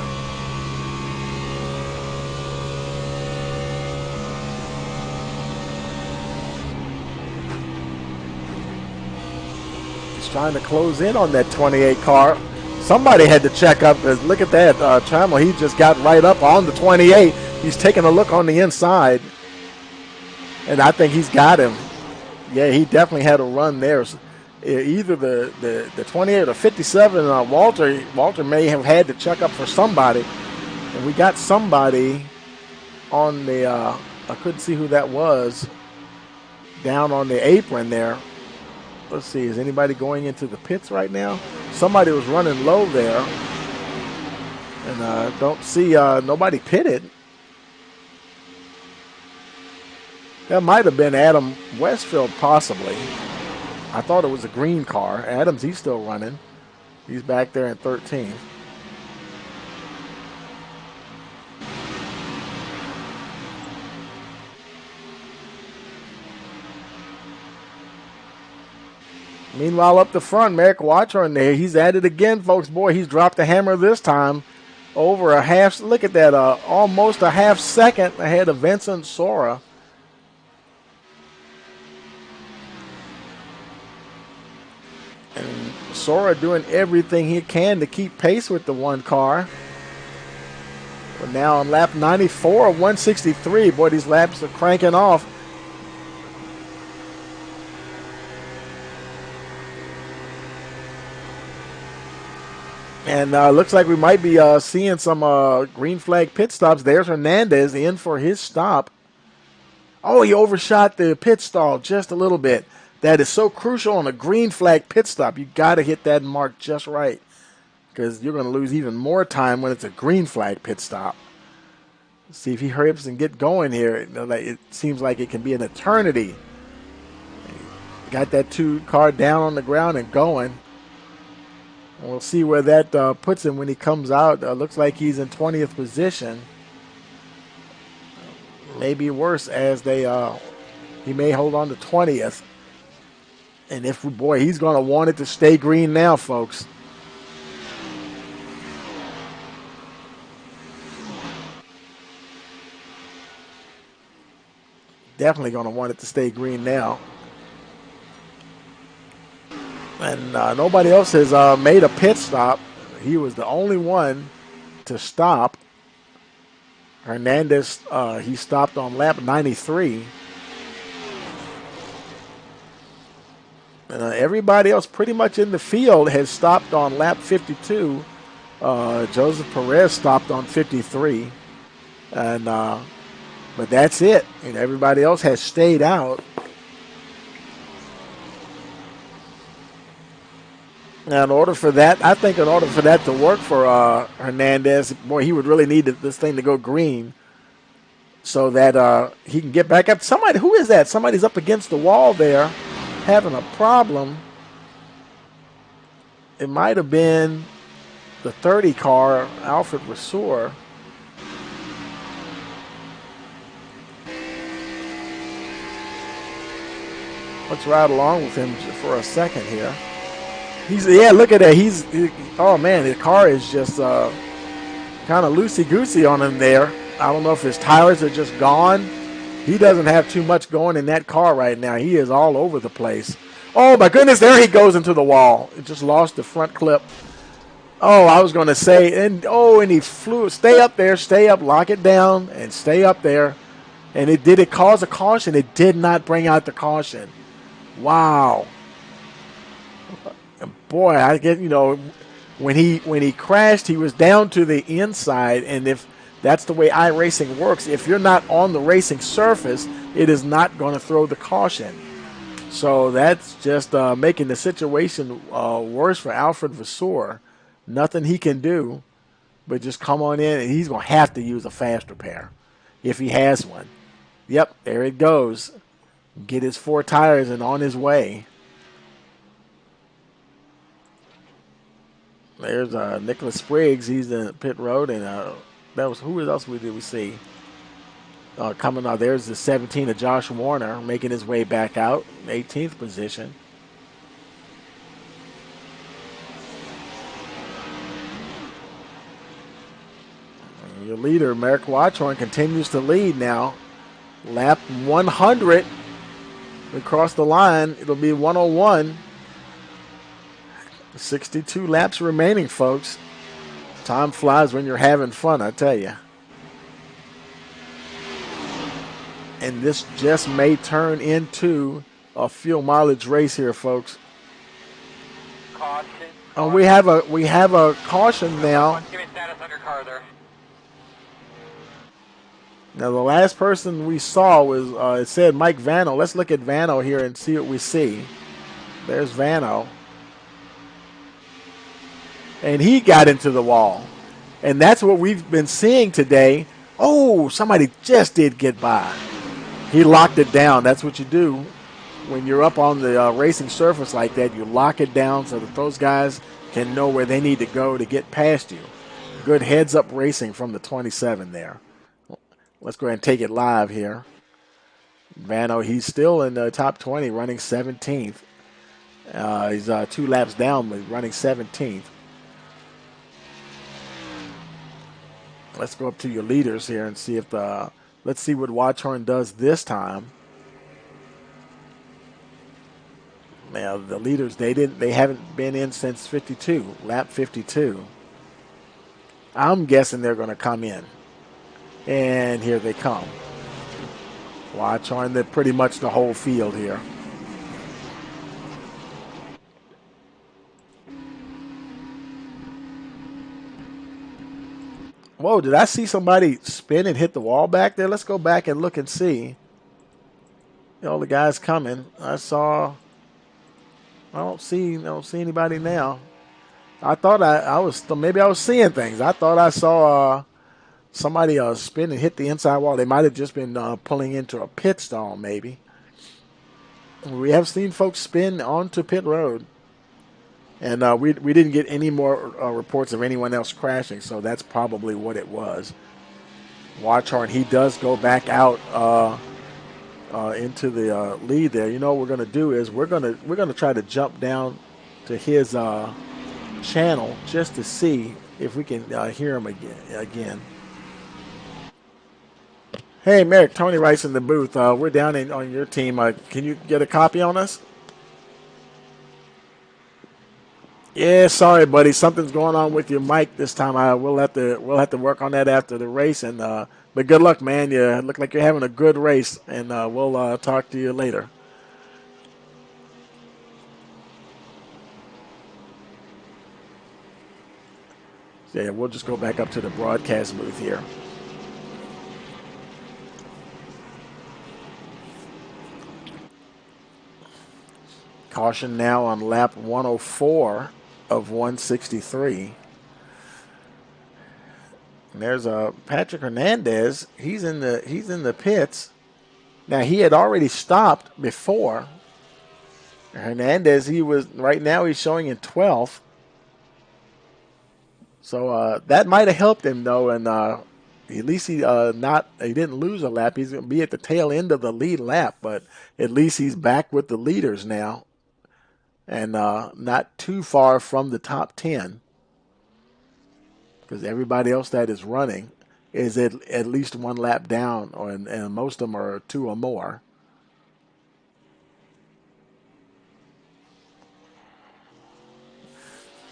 He's trying to close in on that 28 car. Somebody had to check up. Look at that. Trammell, he just got right up on the 28. He's taking a look on the inside. And I think he's got him. Yeah, he definitely had a run there. Either the 28 or the 57, Walter may have had to check up for somebody. And we got somebody on the, I couldn't see who that was, down on the apron there. Let's see, is anybody going into the pits right now? Somebody was running low there. And don't see nobody pitted. That might have been Adam Westfield, possibly. I thought it was a green car. Adams, he's still running. He's back there in 13th. Meanwhile, up the front, Merrick Watchorn there. He's at it again, folks. Boy, he's dropped the hammer this time. Over a half, look at that, almost a half second ahead of Vincent Sora. And Sora doing everything he can to keep pace with the one car. We're now on lap 94 of 163. Boy, these laps are cranking off. And looks like we might be seeing some green flag pit stops. There's Hernandez in for his stop. Oh, he overshot the pit stall just a little bit. That is so crucial on a green flag pit stop. You got to hit that mark just right because you're going to lose even more time when it's a green flag pit stop. See if he hurries and get going here. It seems like it can be an eternity. Got that 2 car down on the ground and going. We'll see where that puts him when he comes out. Looks like he's in 20th position. Maybe worse as he may hold on to 20th. And boy, he's going to want it to stay green now, folks. Definitely going to want it to stay green now. And nobody else has made a pit stop. He was the only one to stop. Hernandez, he stopped on lap 93. Everybody else pretty much in the field has stopped on lap 52. Joseph Perez stopped on 53. And but that's it. And everybody else has stayed out. Now, in order for that to work for Hernandez, boy, he would really need this thing to go green so that he can get back up. Somebody, who is that? Somebody's up against the wall there having a problem. It might have been the 30 car, Alfred Rasour. Let's ride along with him for a second here. Look at that. Oh man, the car is just kind of loosey-goosey on him there. I don't know if his tires are just gone. He doesn't have too much going in that car right now. He is all over the place. Oh my goodness, there he goes into the wall. It just lost the front clip. Oh, I was going to say, and he flew. Stay up there, stay up, lock it down, and stay up there. And did it cause a caution? It did not bring out the caution. Wow. Boy, I get, when he crashed, he was down to the inside, and if that's the way iRacing works, if you're not on the racing surface, it is not going to throw the caution. So that's just making the situation worse for Alfred Vasseur. Nothing he can do but just come on in, and he's going to have to use a fast repair if he has one. Yep, there it goes. Get his 4 tires and on his way. There's Nicholas Spriggs. He's in pit road, and who else did we see? Coming out, there's the 17 of Josh Warner making his way back out, 18th position. And your leader, Merrick Watchorn, continues to lead now. Lap 100. We cross the line. It'll be 101. 62 laps remaining, folks. Time flies when you're having fun, I tell you. And this just may turn into a fuel mileage race here, folks. Caution. Oh, we have a caution now. Give me status on your car there. Now the last person we saw was it said Mike Vano. Let's look at Vano here and see what we see. There's Vano. And he got into the wall. And that's what we've been seeing today. Oh, somebody just did get by. He locked it down. That's what you do when you're up on the racing surface like that. You lock it down so that those guys can know where they need to go to get past you. Good heads-up racing from the 27 there. Let's go ahead and take it live here. Vano, he's still in the top 20, running 17th. He's 2 laps down, but running 17th. Let's go up to your leaders here and see if let's see what Watchorn does this time. Now the leaders, they haven't been in since 52, lap 52. I'm guessing they're going to come in. And here they come. Watchorn, they're pretty much the whole field here. Whoa, did I see somebody spin and hit the wall back there? Let's go back and look and see. All the guys coming. I don't see anybody now. I thought I was maybe I was seeing things. I thought I saw somebody spin and hit the inside wall. They might have just been pulling into a pit stall, maybe. We have seen folks spin onto pit road, and we didn't get any more reports of anyone else crashing. So that's probably what it was. Watchhorn, he does go back out into the lead there. You know what we're going to do is we're gonna try to jump down to his channel just to see if we can hear him again. Hey, Merrick, Tony Rice in the booth. We're down on your team. Can you get a copy on us? Yeah, sorry, buddy. Something's going on with your mic this time. We'll have to work on that after the race. And but good luck, man. You look like you're having a good race, and we'll talk to you later. Yeah, we'll just go back up to the broadcast booth here. Caution now on lap 104 of 163. And there's Patrick Hernandez. He's in the pits. Now he had already stopped before. Hernandez, right now he's showing in 12th. So that might have helped him though, and at least he didn't lose a lap. He's going to be at the tail end of the lead lap, but at least he's back with the leaders now, and not too far from the top 10, because everybody else that is running is at least one lap down, and most of them are 2 or more.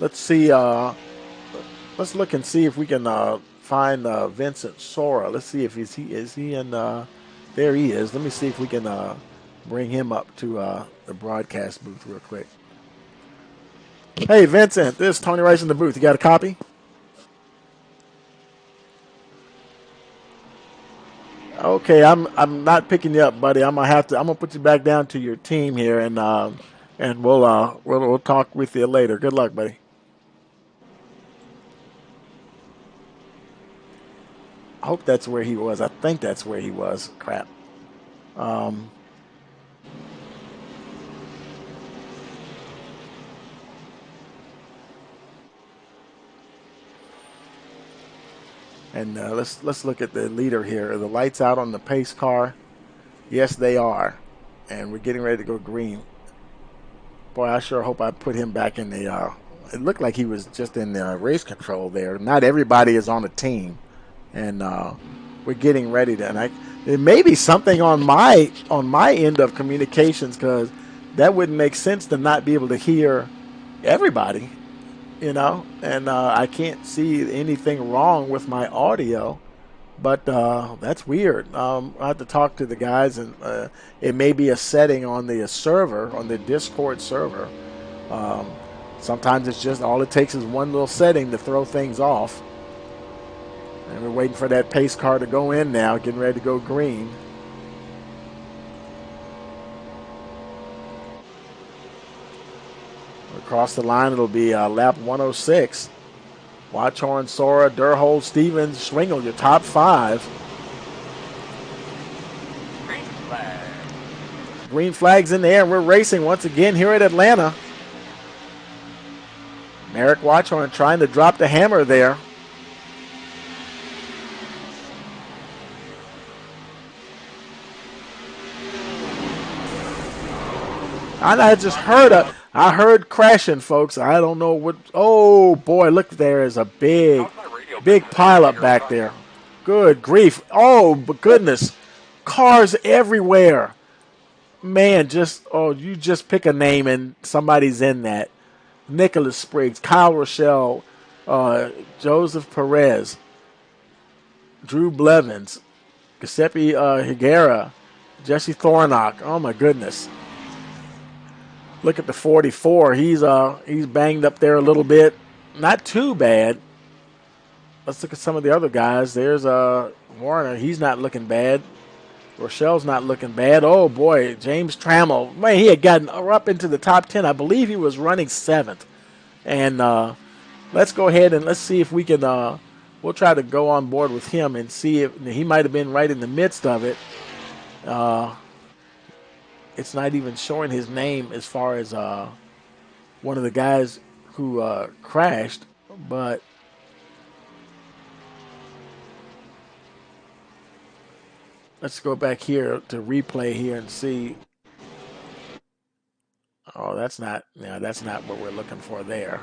Let's see. Let's look and see if we can find Vincent Sora. Let's see if is he in. There he is. Let me see if we can bring him up to the broadcast booth real quick. Hey, Vincent, this is Tony Rice in the booth. You got a copy? Okay, I'm not picking you up, buddy. I'm gonna put you back down to your team here, and we'll talk with you later. Good luck, buddy. I hope that's where he was. I think that's where he was. Crap. And let's look at the leader here. Are the lights out on the pace car? Yes, they are. And we're getting ready to go green. Boy, I sure hope I put him back in the. It looked like he was just in the race control there. Not everybody is on a team, and we're getting ready to. And there may be something on my end of communications, because that wouldn't make sense to not be able to hear everybody. And I can't see anything wrong with my audio, but that's weird. I have to talk to the guys, and it may be a setting on the server, on the Discord server. Sometimes it's just all it takes is one little setting to throw things off. And we're waiting for that pace car to go in now, getting ready to go green. Across the line, it'll be lap 106. Watchhorn, Sora, Durhold, Stevens, Schwingel, your top 5. Green flag. Green flag's in the air. We're racing once again here at Atlanta. Merrick Watchhorn trying to drop the hammer there. I heard crashing, folks. I don't know what. Oh boy, look, there is a big pileup back there. Good grief! Oh goodness, cars everywhere. Man, you just pick a name and somebody's in that. Nicholas Spriggs, Kyle Rochelle, Joseph Perez, Drew Blevins, Giuseppe Higuera, Jesse Thornock. Oh my goodness. Look at the 44. He's banged up there a little bit. Not too bad. Let's look at some of the other guys. There's Warner. He's not looking bad. Rochelle's not looking bad. Oh, boy, James Trammell. Man, he had gotten up into the top 10. I believe he was running 7th. And let's go ahead and let's see if we can we'll try to go on board with him and see if he might have been right in the midst of it. It's not even showing his name as far as one of the guys who crashed, but let's go back here to replay here and see. Oh, that's not what we're looking for there.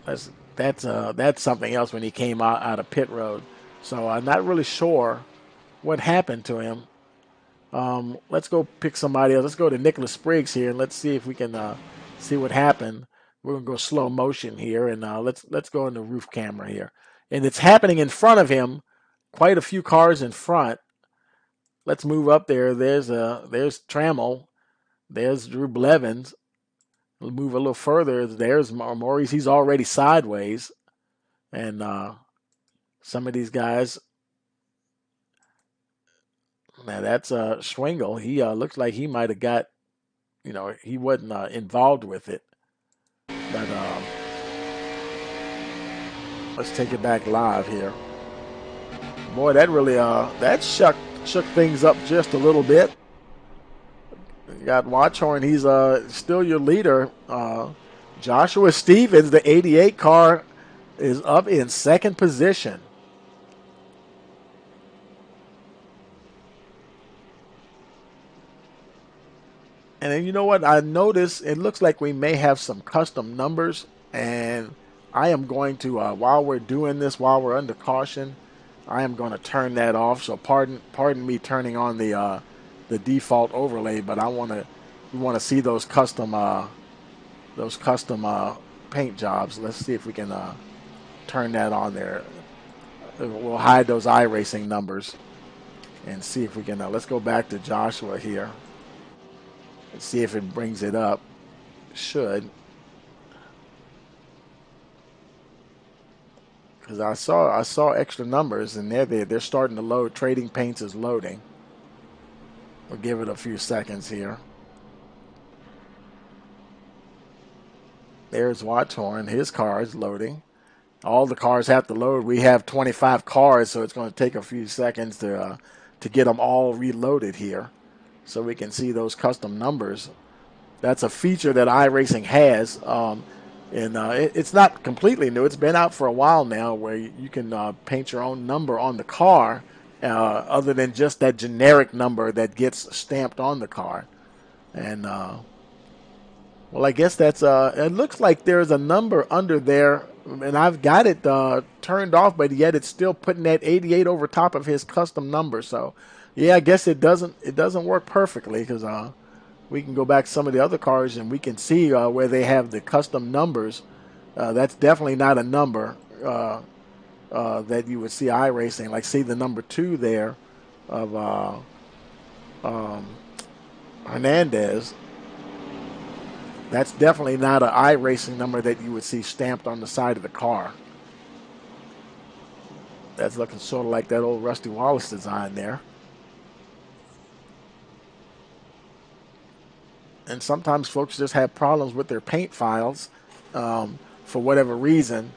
That's something else when he came out of pit road. So I'm not really sure what happened to him. Let's go pick somebody else. Let's go to Nicholas Spriggs here and let's see if we can see what happened. We're gonna go slow motion here and let's go in the roof camera here. And it's happening in front of him, quite a few cars in front. Let's move up there. There's Trammell. There's Drew Blevins. We'll move a little further. There's Maurice. He's already sideways. And some of these guys. Now that's Schwingle. He looks like he might have got, he wasn't involved with it. But let's take it back live here. Boy, that really that shook things up just a little bit. You got Watchhorn. He's still your leader. Joshua Stevens, the 88 car, is up in second position. And then you know what? I noticed it looks like we may have some custom numbers. And I am going to, while we're doing this, while we're under caution, I am going to turn that off. So pardon me turning on the default overlay, but we want to see those custom paint jobs. Let's see if we can turn that on there. We'll hide those iRacing numbers and see if we can. Let's go back to Joshua here and see if it brings it up. Should. Because I saw extra numbers and they're starting to load. Trading Paints is loading. We'll give it a few seconds here. There's Watchhorn. His car is loading. All the cars have to load. We have 25 cars, so it's going to take a few seconds to get them all reloaded here, so we can see those custom numbers. That's a feature that iRacing has, and it's not completely new. It's been out for a while now, where you can paint your own number on the car, other than just that generic number that gets stamped on the car. And well, I guess that's it looks like there's a number under there, and I've got it turned off, but yet it's still putting that 88 over top of his custom number. So yeah, I guess it doesn't work perfectly, because we can go back to some of the other cars and we can see where they have the custom numbers. That's definitely not a number that you would see iRacing. Like, see the number 2 there of Hernandez. That's definitely not an iRacing number that you would see stamped on the side of the car. That's looking sort of like that old Rusty Wallace design there. And sometimes folks just have problems with their paint files for whatever reason.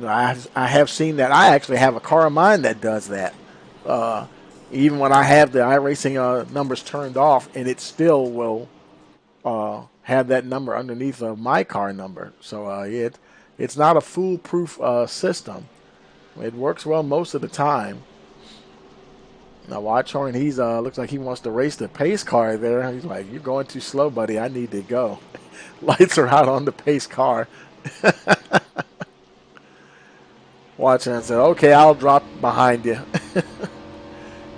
I have seen that. I actually have a car of mine that does that. Even when I have the iRacing numbers turned off, and it still will have that number underneath of my car number. So it's not a foolproof system. It works well most of the time. Now Watchhorn, he's looks like he wants to race the pace car there. He's like, "You're going too slow, buddy. I need to go." Lights are out on the pace car. Watchhorn said, "Okay, I'll drop behind you."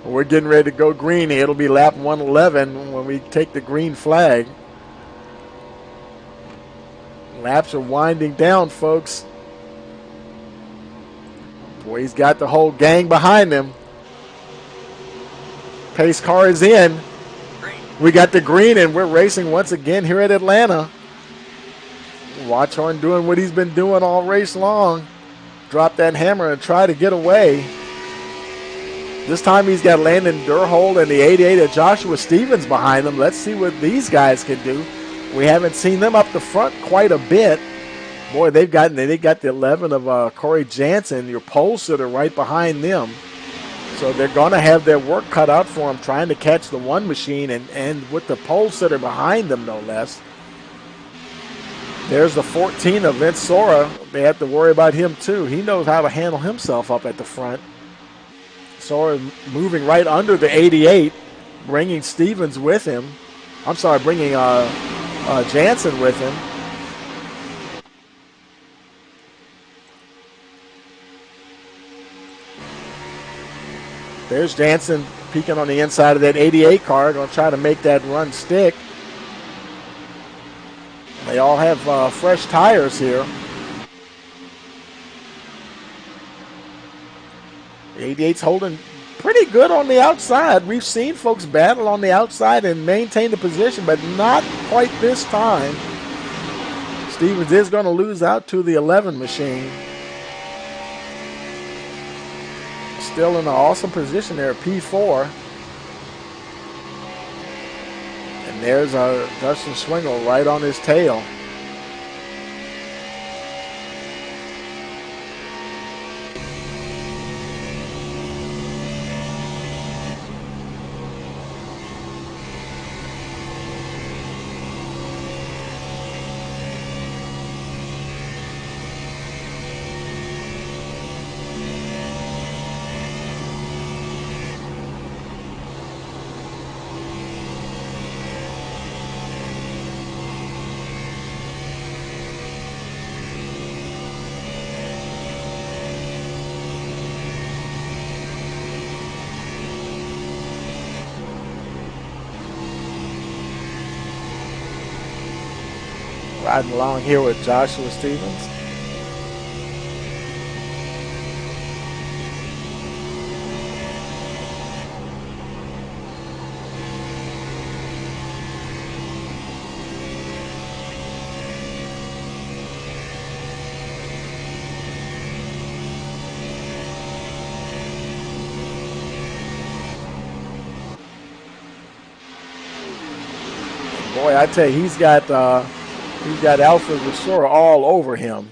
We're getting ready to go green. It'll be lap 111 when we take the green flag. Laps are winding down, folks. Boy, he's got the whole gang behind him. Pace car is in. Green. We got the green, and we're racing once again here at Atlanta. Watchhorn doing what he's been doing all race long. Drop that hammer and try to get away. This time he's got Landon Durhold and the 88 of Joshua Stevens behind him. Let's see what these guys can do. We haven't seen them up the front quite a bit. Boy, they got the 11 of Corey Jansen, your pole sitter, right behind them. So they're going to have their work cut out for them trying to catch the one machine and with the pole sitter behind them, no less. There's the 14 of Vince Sora. They have to worry about him, too. He knows how to handle himself up at the front. Sora moving right under the 88, bringing Stevens with him. I'm sorry, bringing Jansen with him. There's Jansen peeking on the inside of that 88 car, going to try to make that run stick. They all have fresh tires here. The 88's holding pretty good on the outside. We've seen folks battle on the outside and maintain the position, but not quite this time. Stevens is going to lose out to the 11 machine. Still in an awesome position there, P4. And there's Dustin Swingle right on his tail. Riding along here with Joshua Stevens. Boy, I tell you, he's got Alfred Vasura all over him.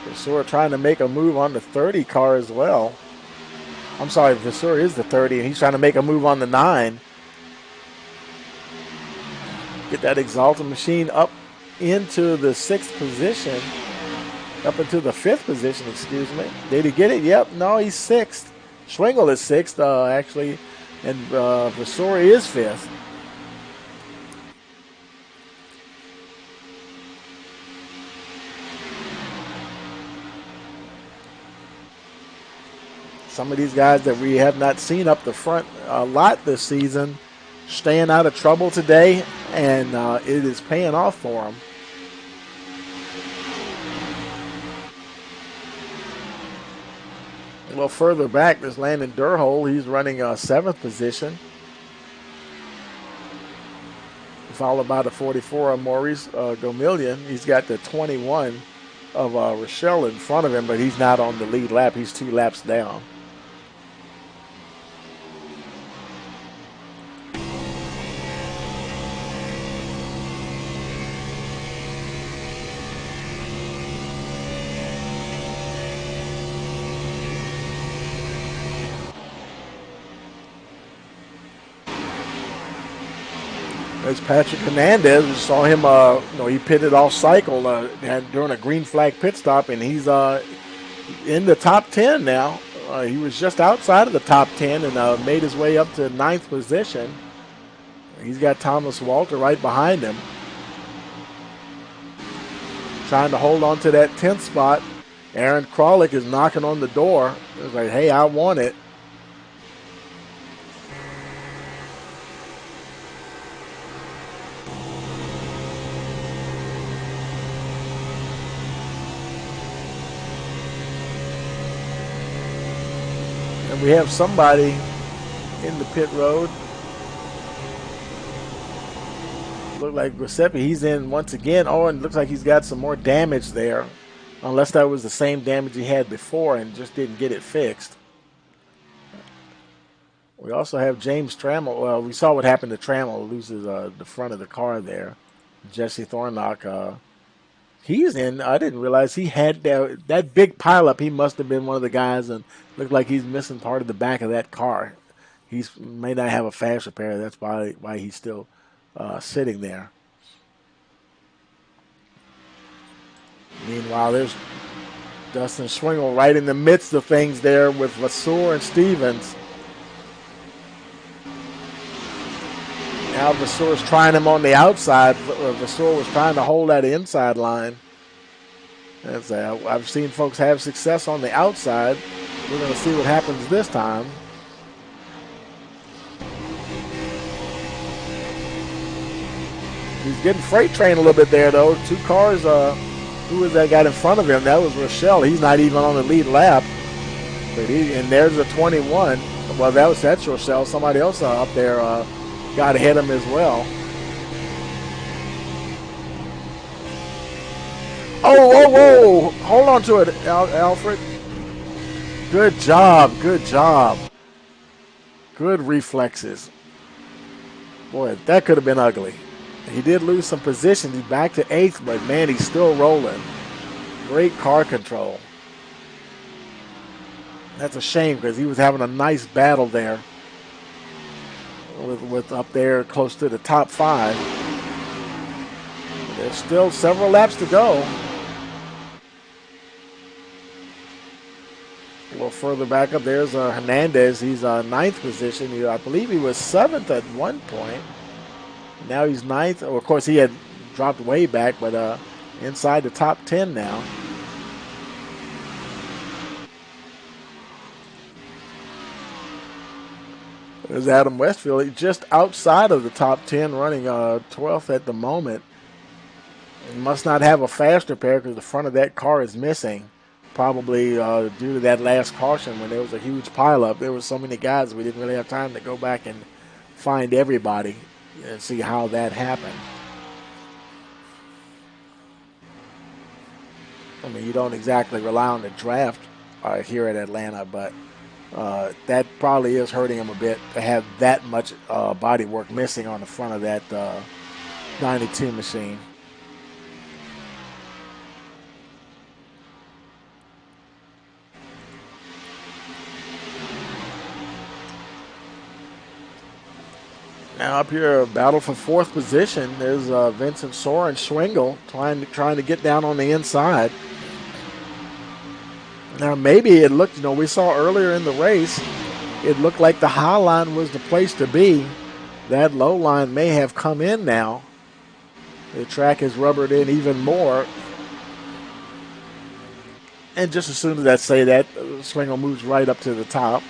Vasura trying to make a move on the 30 car as well. I'm sorry, Vasura is the 30, and he's trying to make a move on the 9. Get that Exalted machine up into the 6th position. Up into the 5th position, excuse me. Did he get it? Yep. No, he's 6th. Schwingle is 6th, actually, and Vasura is 5th. Some of these guys that we have not seen up the front a lot this season staying out of trouble today, and it is paying off for them. A little further back, there's Landon Durhold. He's running 7th position. Followed by the 44 of Maurice Gomillion. He's got the 21 of Rochelle in front of him, but he's not on the lead lap. He's 2 laps down. There's Patrick Hernandez. We saw him, he pitted off cycle during a green flag pit stop, and he's in the top 10 now. He was just outside of the top 10 and made his way up to 9th position. He's got Thomas Walter right behind him, trying to hold on to that 10th spot. Aaron Kralik is knocking on the door. It's like, hey, I want it. And we have somebody in the pit road. Look like Giuseppe, he's in once again. Oh, and looks like he's got some more damage there. unless that was the same damage he had before and just didn't get it fixed. We also have James Trammell. Well, we saw what happened to Trammell. Loses the front of the car there. Jesse Thornlock, he's in. I didn't realize he had that big pileup. He must have been one of the guys, and looked like he's missing part of the back of that car. He's may not have a fast repair. That's why he's still sitting there. Meanwhile, there's Dustin Swingle right in the midst of things there with Vasseur and Stevens. Now Vasseur's trying him on the outside. Vasseur was trying to hold that inside line. I've seen folks have success on the outside. We're going to see what happens this time. He's getting freight train a little bit there, though. Two cars. Who was that guy in front of him? That was Rochelle. He's not even on the lead lap. And there's a 21. Well, that's Rochelle. Somebody else up there got ahead of him as well. Oh, hold on to it, Alfred. Good job. Good reflexes. Boy, that could have been ugly. He did lose some position. He's back to 8th, but man, he's still rolling. Great car control. That's a shame because he was having a nice battle there with up there close to the top 5. There's still several laps to go. A little further back up, there's Hernandez. He's 9th position. I believe he was 7th at one point. Now he's 9th. Oh, of course, he had dropped way back, but inside the top 10 now. There's Adam Westfield. He's just outside of the top 10, running 12th at the moment. He must not have a fast repair because the front of that car is missing. Probably due to that last caution when there was a huge pileup. There were so many guys we didn't really have time to go back and find everybody and see how that happened. I mean, you don't exactly rely on the draft here at Atlanta, but that probably is hurting him a bit to have that much body work missing on the front of that 92 machine. Now up here, a battle for 4th position. There's Vincent Soren Schwingel trying to get down on the inside. Now maybe it looked, we saw earlier in the race, it looked like the high line was the place to be. That low line may have come in now. The track is rubbered in even more. And just as soon as I say that, Schwingel moves right up to the top.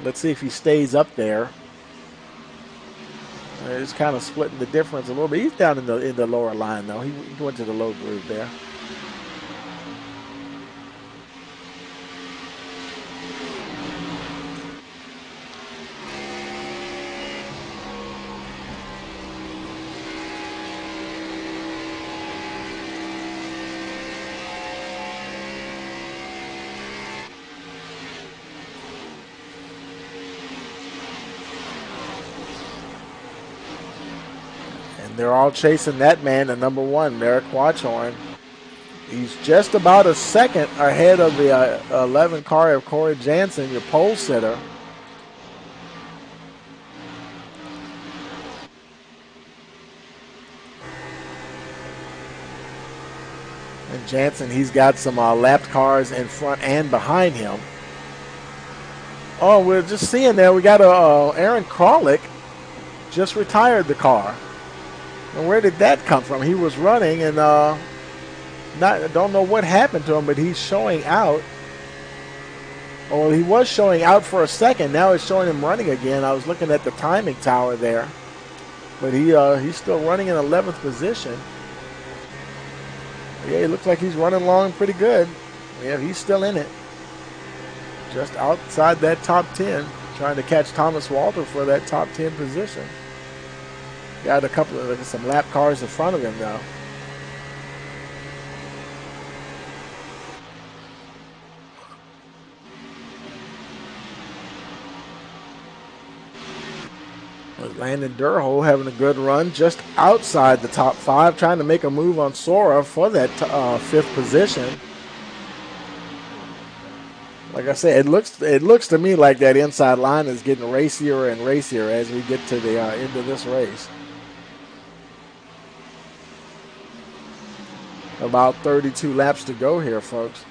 Let's see if he stays up there. He's kind of splitting the difference a little bit. He's down in the lower line, though. He went to the low groove there. They're all chasing that man, the number 1, Merrick Watchhorn. He's just about a second ahead of the 11 car of Corey Jansen, your pole sitter. And Jansen, he's got some lapped cars in front and behind him. Oh, we're just seeing there, we got Aaron Kralik just retired the car. And where did that come from? He was running and don't know what happened to him, but he's showing out. Well, he was showing out for a second. Now it's showing him running again. I was looking at the timing tower there. But he's still running in 11th position. Yeah, it looks like he's running along pretty good. Yeah, he's still in it. Just outside that top 10, trying to catch Thomas Walter for that top 10 position. Got some lap cars in front of him, though. Landon Durhol having a good run just outside the top 5, trying to make a move on Sora for that 5th position. Like I said, it looks to me like that inside line is getting racier and racier as we get to the end of this race. About 32 laps to go here, folks.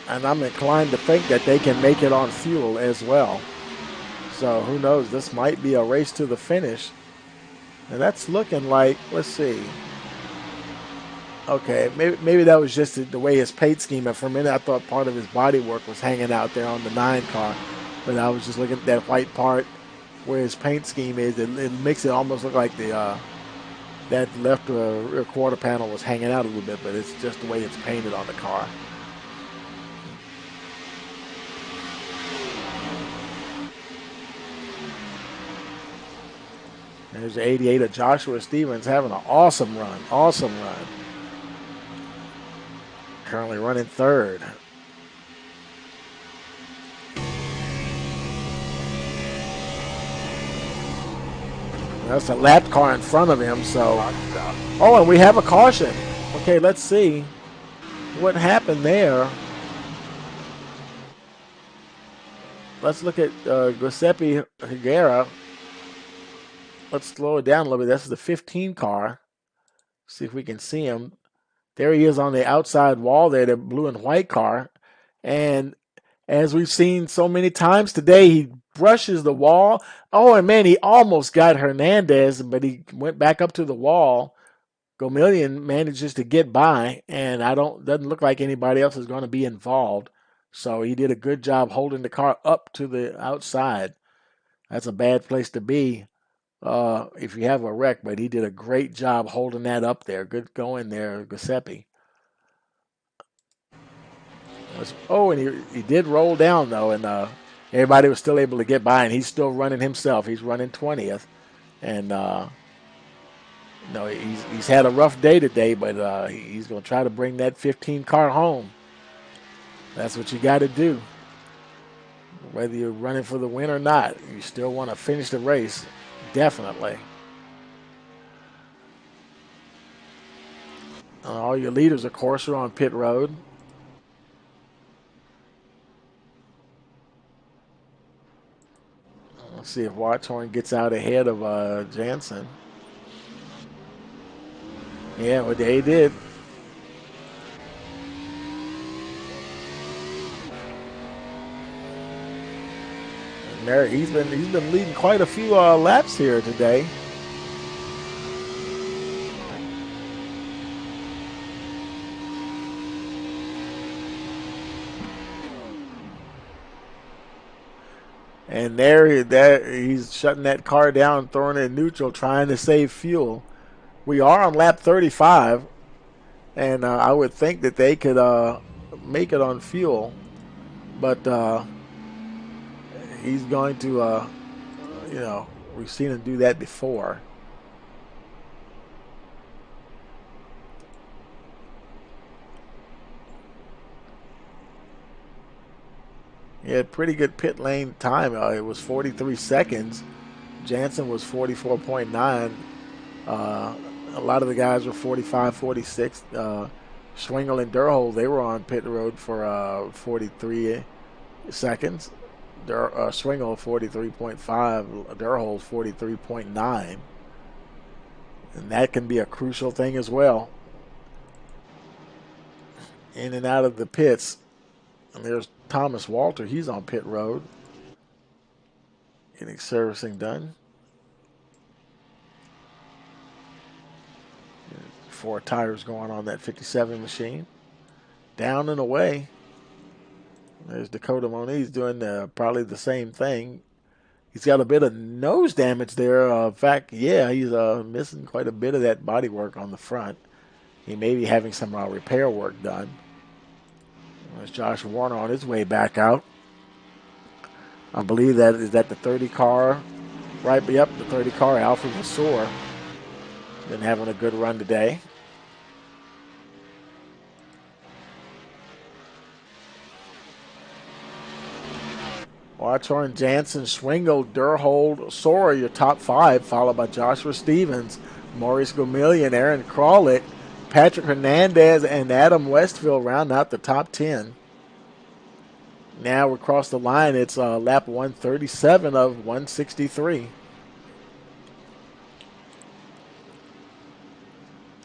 And I'm inclined to think that they can make it on fuel as well. So who knows? This might be a race to the finish. And that's looking like, let's see. Okay, maybe that was just the way his paint scheme. And for a minute, I thought part of his body work was hanging out there on the 9 car. But I was just looking at that white part where his paint scheme is. It makes it almost look like that left rear quarter panel was hanging out a little bit, but it's just the way it's painted on the car. There's the 88 of Joshua Stevens having an awesome run. Awesome run. Currently running 3rd. That's a lap car in front of him, so. Oh, and we have a caution. Okay, let's see what happened there. Let's look at Giuseppe Higuera. Let's slow it down a little bit. That's the 15 car. See if we can see him. There he is on the outside wall there, the blue and white car. And as we've seen so many times today, he brushes the wall. Oh, and man, he almost got Hernandez, but he went back up to the wall. Gomillion manages to get by, and doesn't look like anybody else is going to be involved. So he did a good job holding the car up to the outside. That's a bad place to be if you have a wreck, but he did a great job holding that up there. Good going there, Giuseppe. Oh, and he did roll down, though, and everybody was still able to get by, and he's still running himself. He's running 20th. And, he's had a rough day today, but he's going to try to bring that 15 car home. That's what you got to do. Whether you're running for the win or not, you still want to finish the race. Definitely. All your leaders, of course, are on pit road. Let's see if Watthorn gets out ahead of Jansen. Yeah, well, they did. And there, he's been leading quite a few laps here today. And there he's shutting that car down, throwing it in neutral, trying to save fuel. We are on lap 35, and I would think that they could make it on fuel, but he's going to, we've seen him do that before. He had pretty good pit lane time. It was 43 seconds. Jansen was 44.9. A lot of the guys were 45, 46. Schwingel and Durhol, they were on pit road for 43 seconds. Schwingel 43.5, Durhol 43.9. And that can be a crucial thing as well. In and out of the pits. And there's Thomas Walter. He's on pit road. Getting servicing done. 4 tires going on that 57 machine. Down and away. There's Dakota Moniz doing probably the same thing. He's got a bit of nose damage there. In fact, yeah, he's missing quite a bit of that body work on the front. He may be having some repair work done. There's Josh Warner on his way back out. I believe that is the 30 car. Right, yep, the 30 car, Alfred Vasseur. Been having a good run today. Warchorn, Jansen, Schwingle, Durhold, Sora, your top 5, followed by Joshua Stevens, Maurice Gomillion, Aaron Crawlick, Patrick Hernandez, and Adam Westfield round out the top 10. Now we're across the line. It's lap 137 of 163.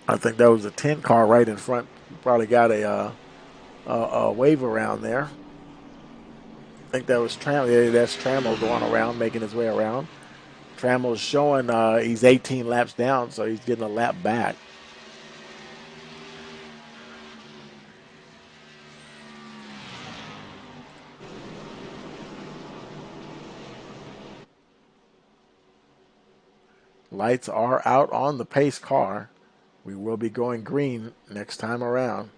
I think that was a 10 car right in front. Probably got a wave around there. I think that was Trammell. Yeah, that's Trammell going around, making his way around. Trammell's showing he's 18 laps down, so he's getting a lap back. Lights are out on the pace car. We will be going green next time around.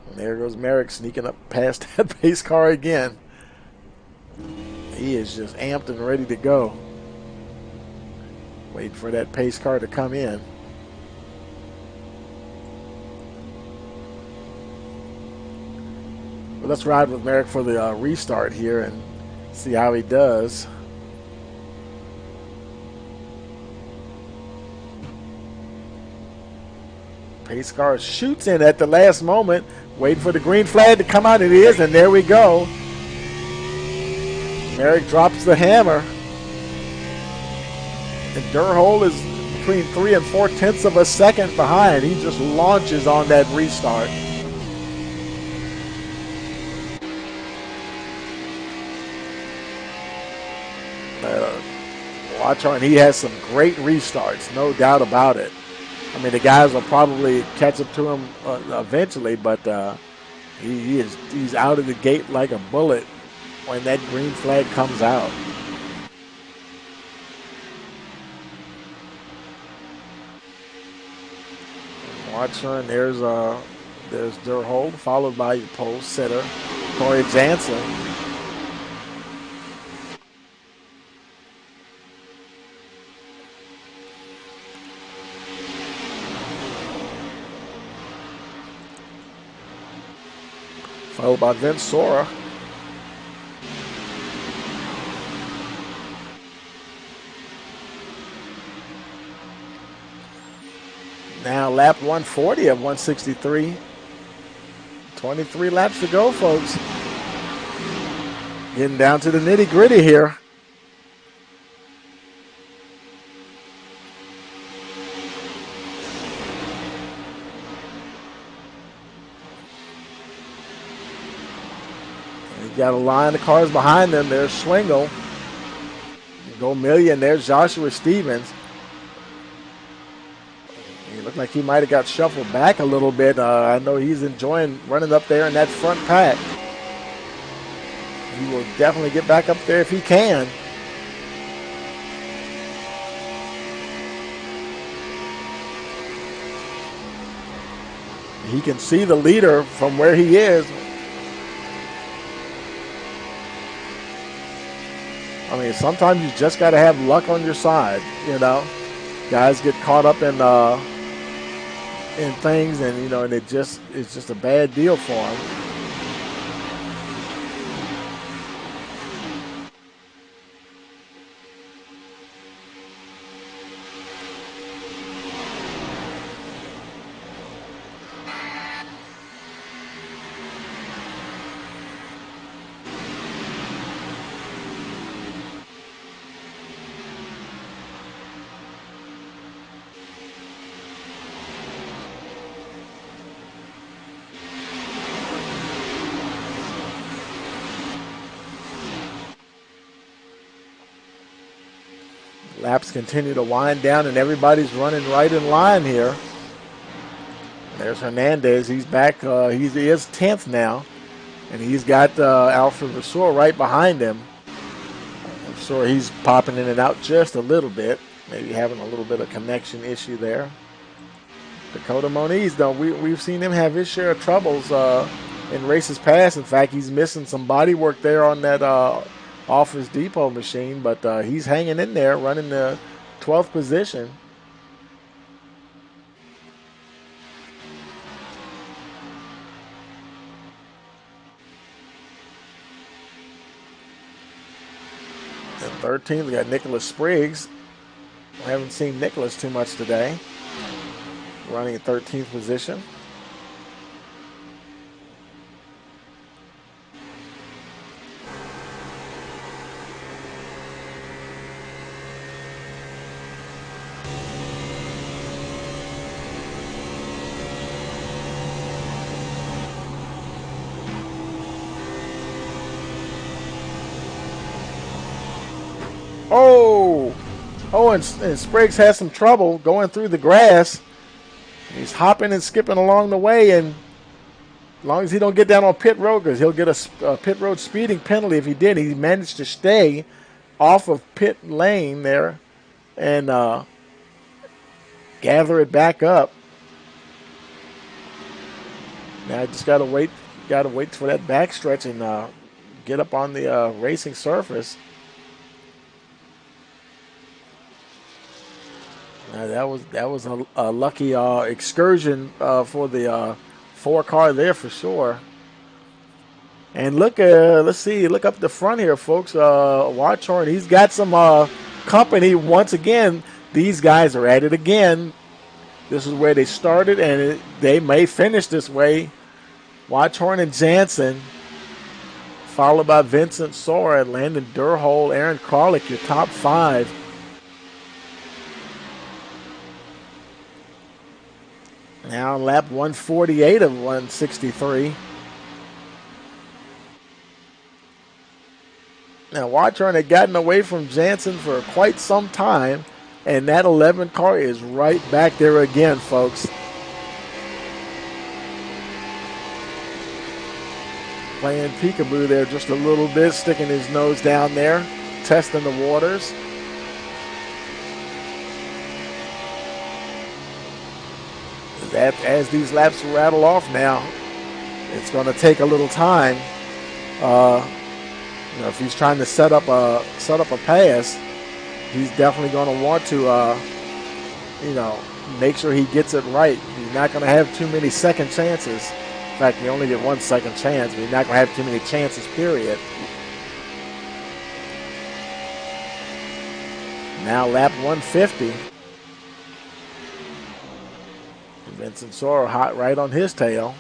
And there goes Merrick sneaking up past that pace car again. He is just amped and ready to go. Waiting for that pace car to come in. Well, let's ride with Merrick for the restart here and see how he does. Pace car shoots in at the last moment, waiting for the green flag to come out. It is, and there we go. Merrick drops the hammer. And Durhold is between 3 and 4/10 of a second behind. He just launches on that restart. Watch on, he has some great restarts, no doubt about it. I mean, the guys will probably catch up to him eventually, but he's out of the gate like a bullet when that green flag comes out. Watch on, there's Durhold, followed by your pole sitter, Corey Jansen. Followed by Vince Sora. Now lap 140 of 163. 23 laps to go, folks. Getting down to the nitty-gritty here. Got a line of cars behind them. There's Schwingle. Gomillion. There's Joshua Stevens. He looked like he might have got shuffled back a little bit. I know he's enjoying running up there in that front pack. He will definitely get back up there if he can. He can see the leader from where he is. I mean, sometimes you just got to have luck on your side, you know. Guys get caught up in things, and and it's just a bad deal for them. Laps continue to wind down, and everybody's running right in line here. There's Hernandez. He's back. He is 10th now, and he's got Alfred Vasseur right behind him. I'm sure he's popping in and out just a little bit, maybe having a little bit of connection issue there. Dakota Moniz, though, we've seen him have his share of troubles in races past. In fact, he's missing some body work there on that Office Depot machine, but he's hanging in there, running the 12th position. 13th, we got Nicholas Spriggs. I haven't seen Nicholas too much today. Running in 13th position. And Spriggs has some trouble going through the grass. He's hopping and skipping along the way, and as long as he don't get down on pit road, because he'll get a pit road speeding penalty if he did. He managed to stay off of pit lane there and gather it back up. Now I just gotta wait for that backstretch and get up on the racing surface. That was a lucky excursion for the 4 car there for sure. And look up the front here, folks. Watchhorn, he's got some company once again. These guys are at it again. This is where they started, and they may finish this way. Watchhorn and Jansen, followed by Vincent Sora, Landon Durhol, Aaron Kralik, your top 5. Now lap 148 of 163. Now Watchorn had gotten away from Jansen for quite some time, and that 11 car is right back there again, folks. Playing peekaboo there just a little bit, sticking his nose down there, testing the waters. That as these laps rattle off now, it's going to take a little time. If he's trying to set up a pass, he's definitely going to want to, make sure he gets it right. He's not going to have too many second chances. In fact, you only get 1 second chance, but he's not going to have too many chances, period. Now lap 150. Vincent Sora hot right on his tail.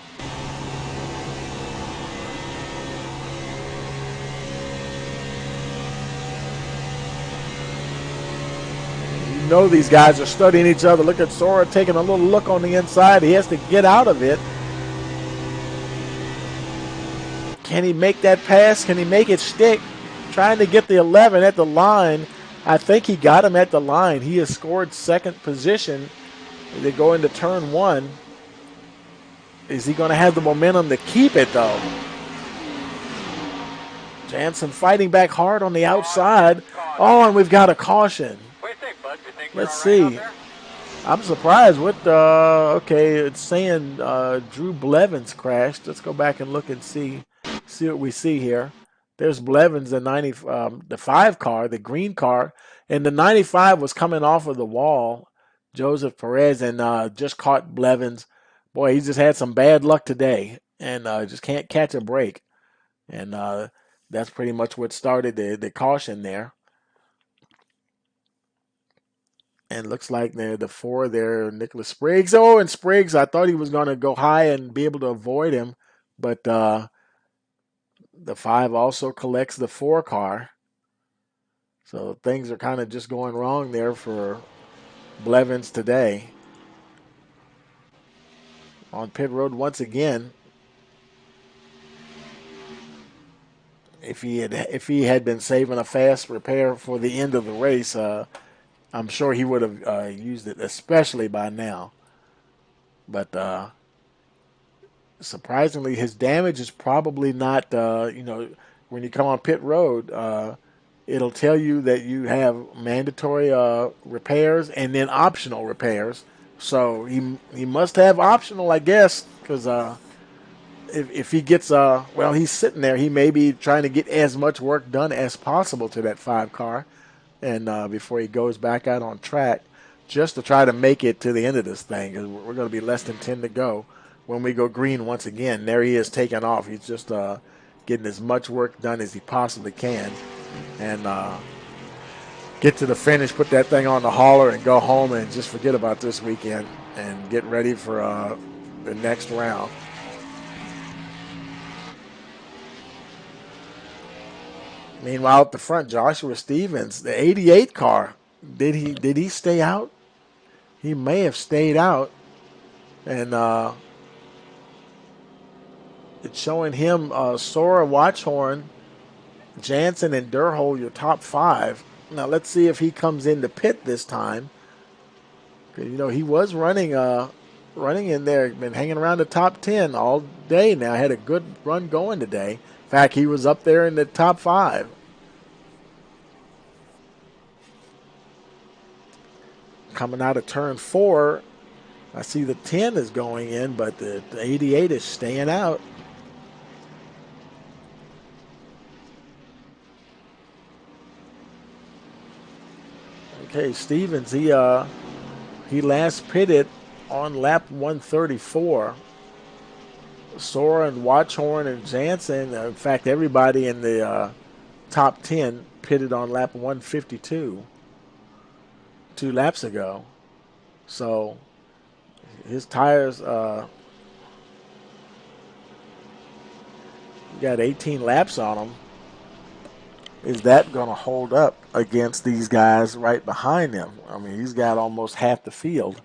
You know these guys are studying each other. Look at Sora taking a little look on the inside. He has to get out of it. Can he make that pass? Can he make it stick? Trying to get the 11 at the line. I think he got him at the line. He has scored second position. They go into turn 1. Is he going to have the momentum to keep it, though? Jansen fighting back hard on the outside. Oh, and we've got a caution. What do you think, Bud? You think Let's you're all right see. out there? I'm surprised. Okay, it's saying Drew Blevins crashed. Let's go back and look and see what we see here. There's Blevins, the 5 car, the green car, and the 95 was coming off of the wall. Joseph Perez, and just caught Blevins. Boy, he's just had some bad luck today, and just can't catch a break. And that's pretty much what started the caution there. And looks like the 4 there, Nicholas Spriggs. Oh, and Spriggs, I thought he was going to go high and be able to avoid him, but the 5 also collects the 4 car. So things are kind of just going wrong there for Blevins today. On pit road once again. If he had been saving a fast repair for the end of the race, I'm sure he would have used it, especially by now. But surprisingly, his damage is probably not. When you come on pit road, it'll tell you that you have mandatory repairs and then optional repairs. So he must have optional, I guess, because if he gets he's sitting there. He may be trying to get as much work done as possible to that 5 car, and before he goes back out on track, just to try to make it to the end of this thing. 'Cause we're going to be less than 10 to go when we go green once again. There he is taking off. He's just getting as much work done as he possibly can, and get to the finish, put that thing on the hauler, and go home and just forget about this weekend and get ready for the next round. Meanwhile, at the front, Joshua Stevens, the 88 car, did he stay out? He may have stayed out, and it's showing him Sora, Watchhorn, Jansen, and Durhol, your top 5. Now let's see if he comes into pit this time. He was running in there, been hanging around the top 10 all day now. Had a good run going today. In fact, he was up there in the top 5. Coming out of turn 4, I see the 10 is going in, but the 88 is staying out. Okay, Stevens, he last pitted on lap 134. Sora and Watchhorn and Jansen, in fact, everybody in the top 10 pitted on lap 152 2 laps ago. So his tires got 18 laps on them. Is that going to hold up against these guys right behind him? I mean, he's got almost half the field.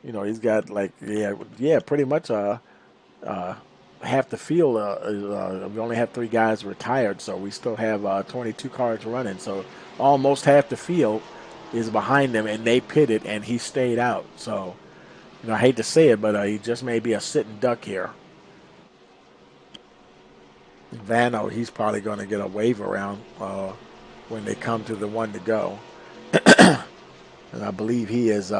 He's got pretty much half the field. We only have 3 guys retired, so we still have 22 cars running. So almost half the field is behind him, and they pitted, and he stayed out. So, I hate to say it, but he just may be a sitting duck here. Vano, he's probably going to get a wave around when they come to the one to go. And I believe he is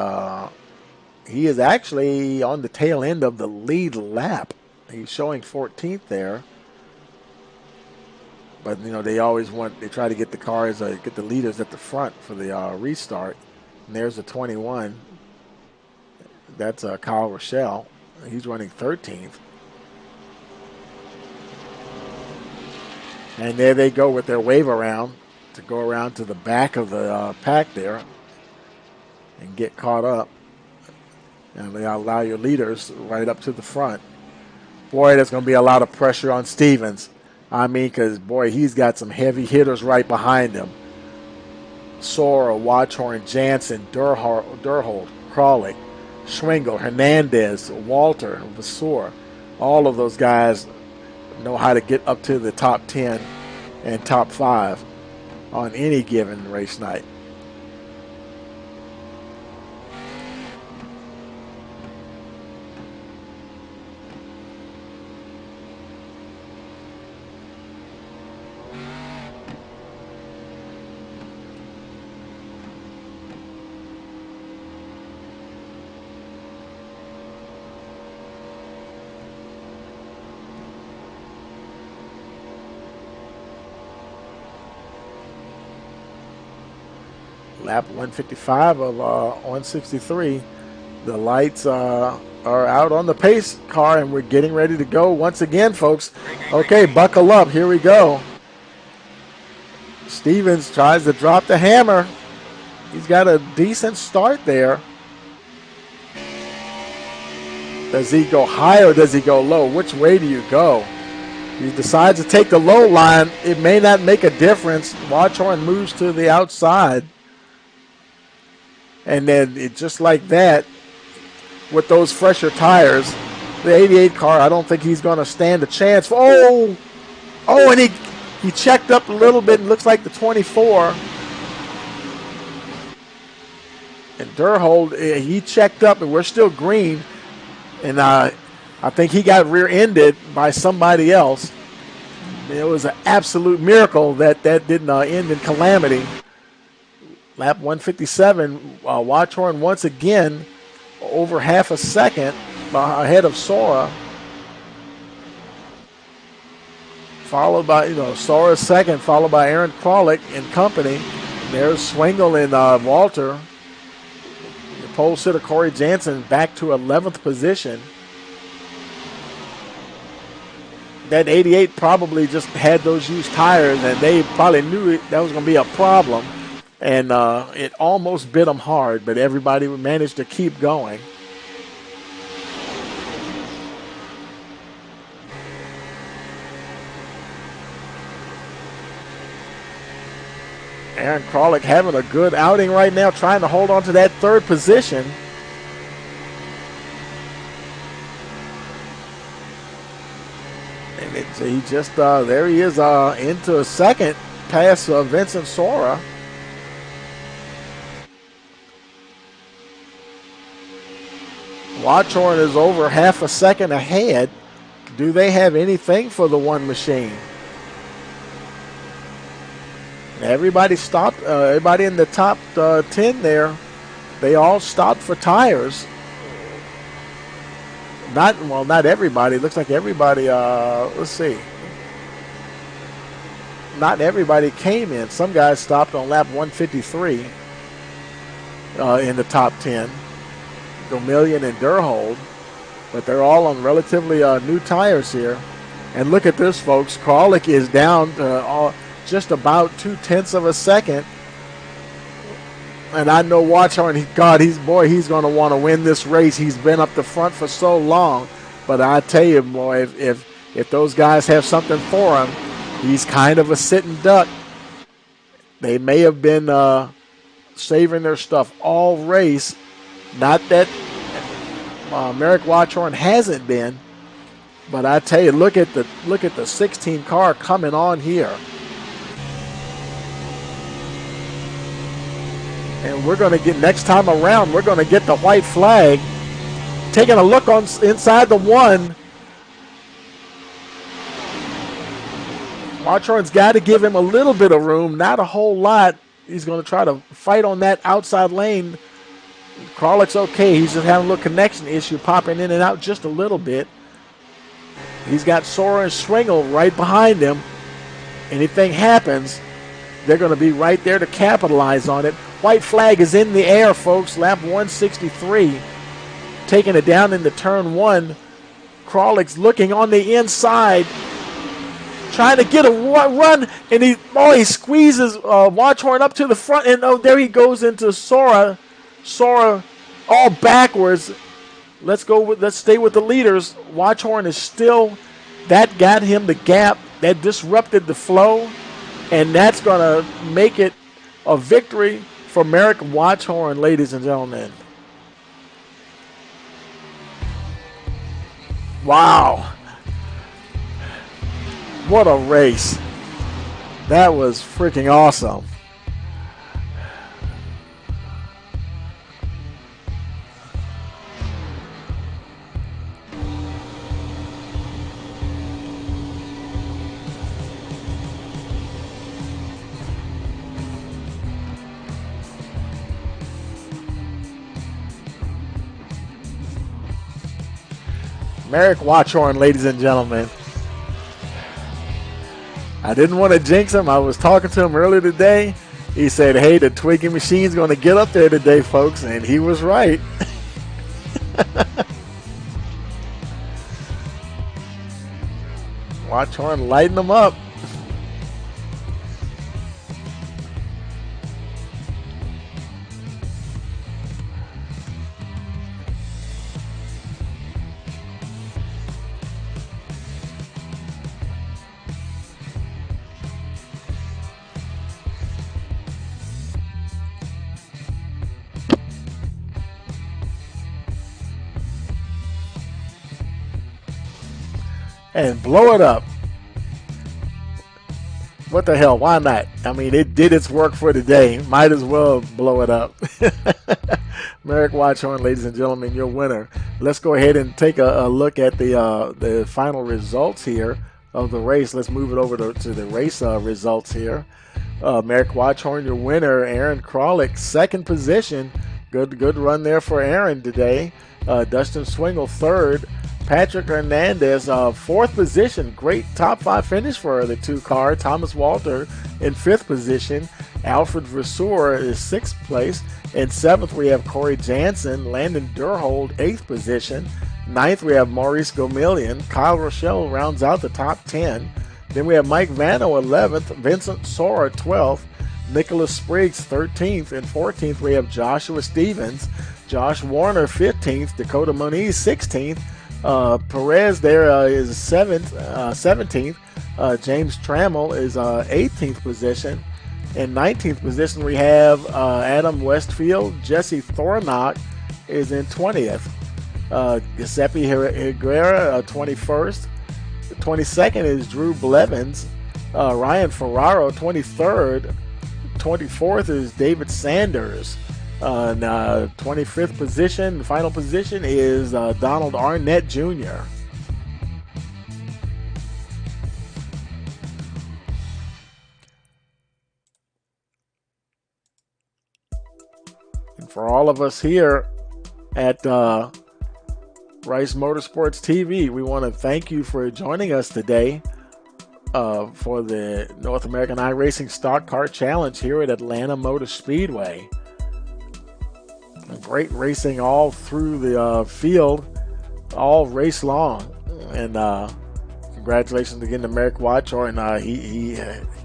actually on the tail end of the lead lap. He's showing 14th there. But, they try to get the cars, get the leaders at the front for the restart. And there's the 21. That's Kyle Rochelle. He's running 13th. And there they go with their wave around to go around to the back of the pack there and get caught up. And they allow your leaders right up to the front. Boy, there's going to be a lot of pressure on Stevens. I mean, because, boy, he's got some heavy hitters right behind him. Sora, Watchhorn, Jansen, Durhold, Crawley, Schwingel, Hernandez, Walter, Vasseur. All of those guys know how to get up to the top 10 and top 5 on any given race night. Lap 155 of 163. The lights are out on the pace car, and we're getting ready to go once again, folks. Okay, buckle up. Here we go. Stevens tries to drop the hammer. He's got a decent start there. Does he go high or does he go low? Which way do you go? He decides to take the low line. It may not make a difference. Watchhorn moves to the outside. And then just like that, with those fresher tires, the 88 car, I don't think he's going to stand a chance. And he checked up a little bit. And looks like the 24. And Durhold, he checked up, and we're still green. And I think he got rear-ended by somebody else. It was an absolute miracle that didn't end in calamity. Lap 157, Watchhorn once again over half a second ahead of Sora. Followed by, Sora's second, followed by Aaron Kralik and company. There's Swingle and Walter. The pole sitter Corey Jansen back to 11th position. That 88 probably just had those used tires, and they probably knew that was going to be a problem. and it almost bit them hard, but everybody managed to keep going. Aaron Kralik having a good outing right now, trying to hold on to that third position. And he just, there he is into a second past Vincent Sora. Watchorn is over half a second ahead. Do they have anything for the one machine? Everybody stopped. Everybody in the top 10 there, they all stopped for tires. Not everybody. It looks like everybody. Let's see. Not everybody came in. Some guys stopped on lap 153 in the top 10. Gomillion and Durhold, but they're all on relatively new tires here. And look at this, folks. Kralik is down to just about 0.2 of a second. And I know Watchorn, he's going to want to win this race. He's been up the front for so long. But I tell you, boy, if those guys have something for him, he's kind of a sitting duck. They may have been saving their stuff all race. Not that Merrick Watchorn hasn't been, but I tell you, look at the 16 car coming on here. And we're going to get, next time around, we're going to get the white flag. Taking a look on inside the one. Watchorn's got to give him a little bit of room, not a whole lot. He's going to try to fight on that outside lane. Kralik's okay. He's just having a little connection issue, popping in and out just a little bit. He's got Sora and Swingle right behind him. Anything happens, they're going to be right there to capitalize on it. White flag is in the air, folks. Lap 163. Taking it down into turn one. Kralik's looking on the inside, trying to get a run, and he squeezes Watchorn up to the front, and there he goes into Sora. Sora all backwards. Let's stay with the leaders. Watchorn is still, that got him the gap. That disrupted the flow, and that's going to make it a victory for Merrick Watchorn, ladies and gentlemen. Wow. What a race. That was freaking awesome. Merrick Watchorn, ladies and gentlemen. I didn't want to jinx him. I was talking to him earlier today. He said, hey, the Twiggy machine's going to get up there today, folks. And he was right. Watchorn lighting them up. And blow it up. What the hell? Why not? I mean, it did its work for today. Might as well blow it up. Merrick Watchorn, ladies and gentlemen, your winner. Let's go ahead and take a look at the final results here of the race. Let's move it over to the race results here. Merrick Watchorn, your winner. Aaron Kralik, second position. Good run there for Aaron today. Dustin Swingle, third. Patrick Hernandez, fourth position. Great top five finish for the two car. Thomas Walter in fifth position. Alfred Vasseur is sixth place. In seventh, we have Corey Jansen. Landon Durhold, eighth position. Ninth, we have Maurice Gomillion. Kyle Rochelle rounds out the top 10. Then we have Mike Vano, 11th. Vincent Sora, 12th. Nicholas Spriggs 13th, and 14th we have Joshua Stevens, Josh Warner 15th, Dakota Moniz 16th, Perez there is 17th, James Trammell is 18th position. In 19th position we have Adam Westfield. Jesse Thornock is in 20th. Giuseppe Higuera 21st. 22nd is Drew Blevins. Ryan Ferraro 23rd. 24th is David Sanders. And 25th position, the final position is Donald Arnett Jr. And for all of us here at Rice Motorsports TV, we want to thank you for joining us today for the North American iRacing Stock Car Challenge here at Atlanta Motor Speedway. Great racing all through the field, all race long, and congratulations again to Merrick Watchor. And he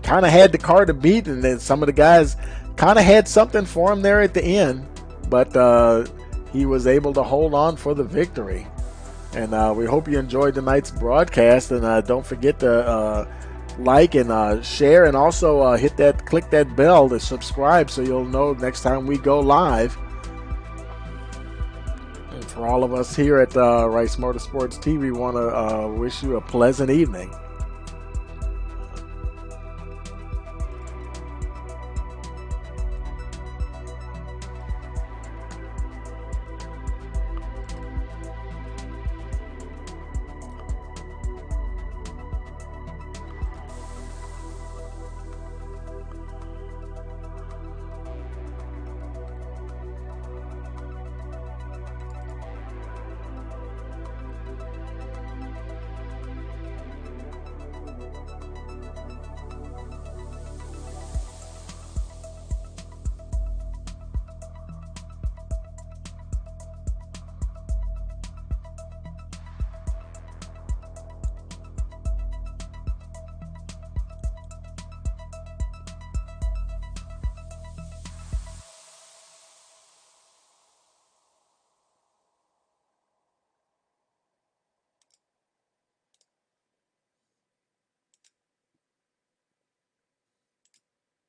kind of had the car to beat, and then some of the guys kind of had something for him there at the end, but he was able to hold on for the victory. And we hope you enjoyed tonight's broadcast, and don't forget to like and share, and also click that bell to subscribe so you'll know next time we go live. And for all of us here at Rice Motorsports TV, we want to wish you a pleasant evening.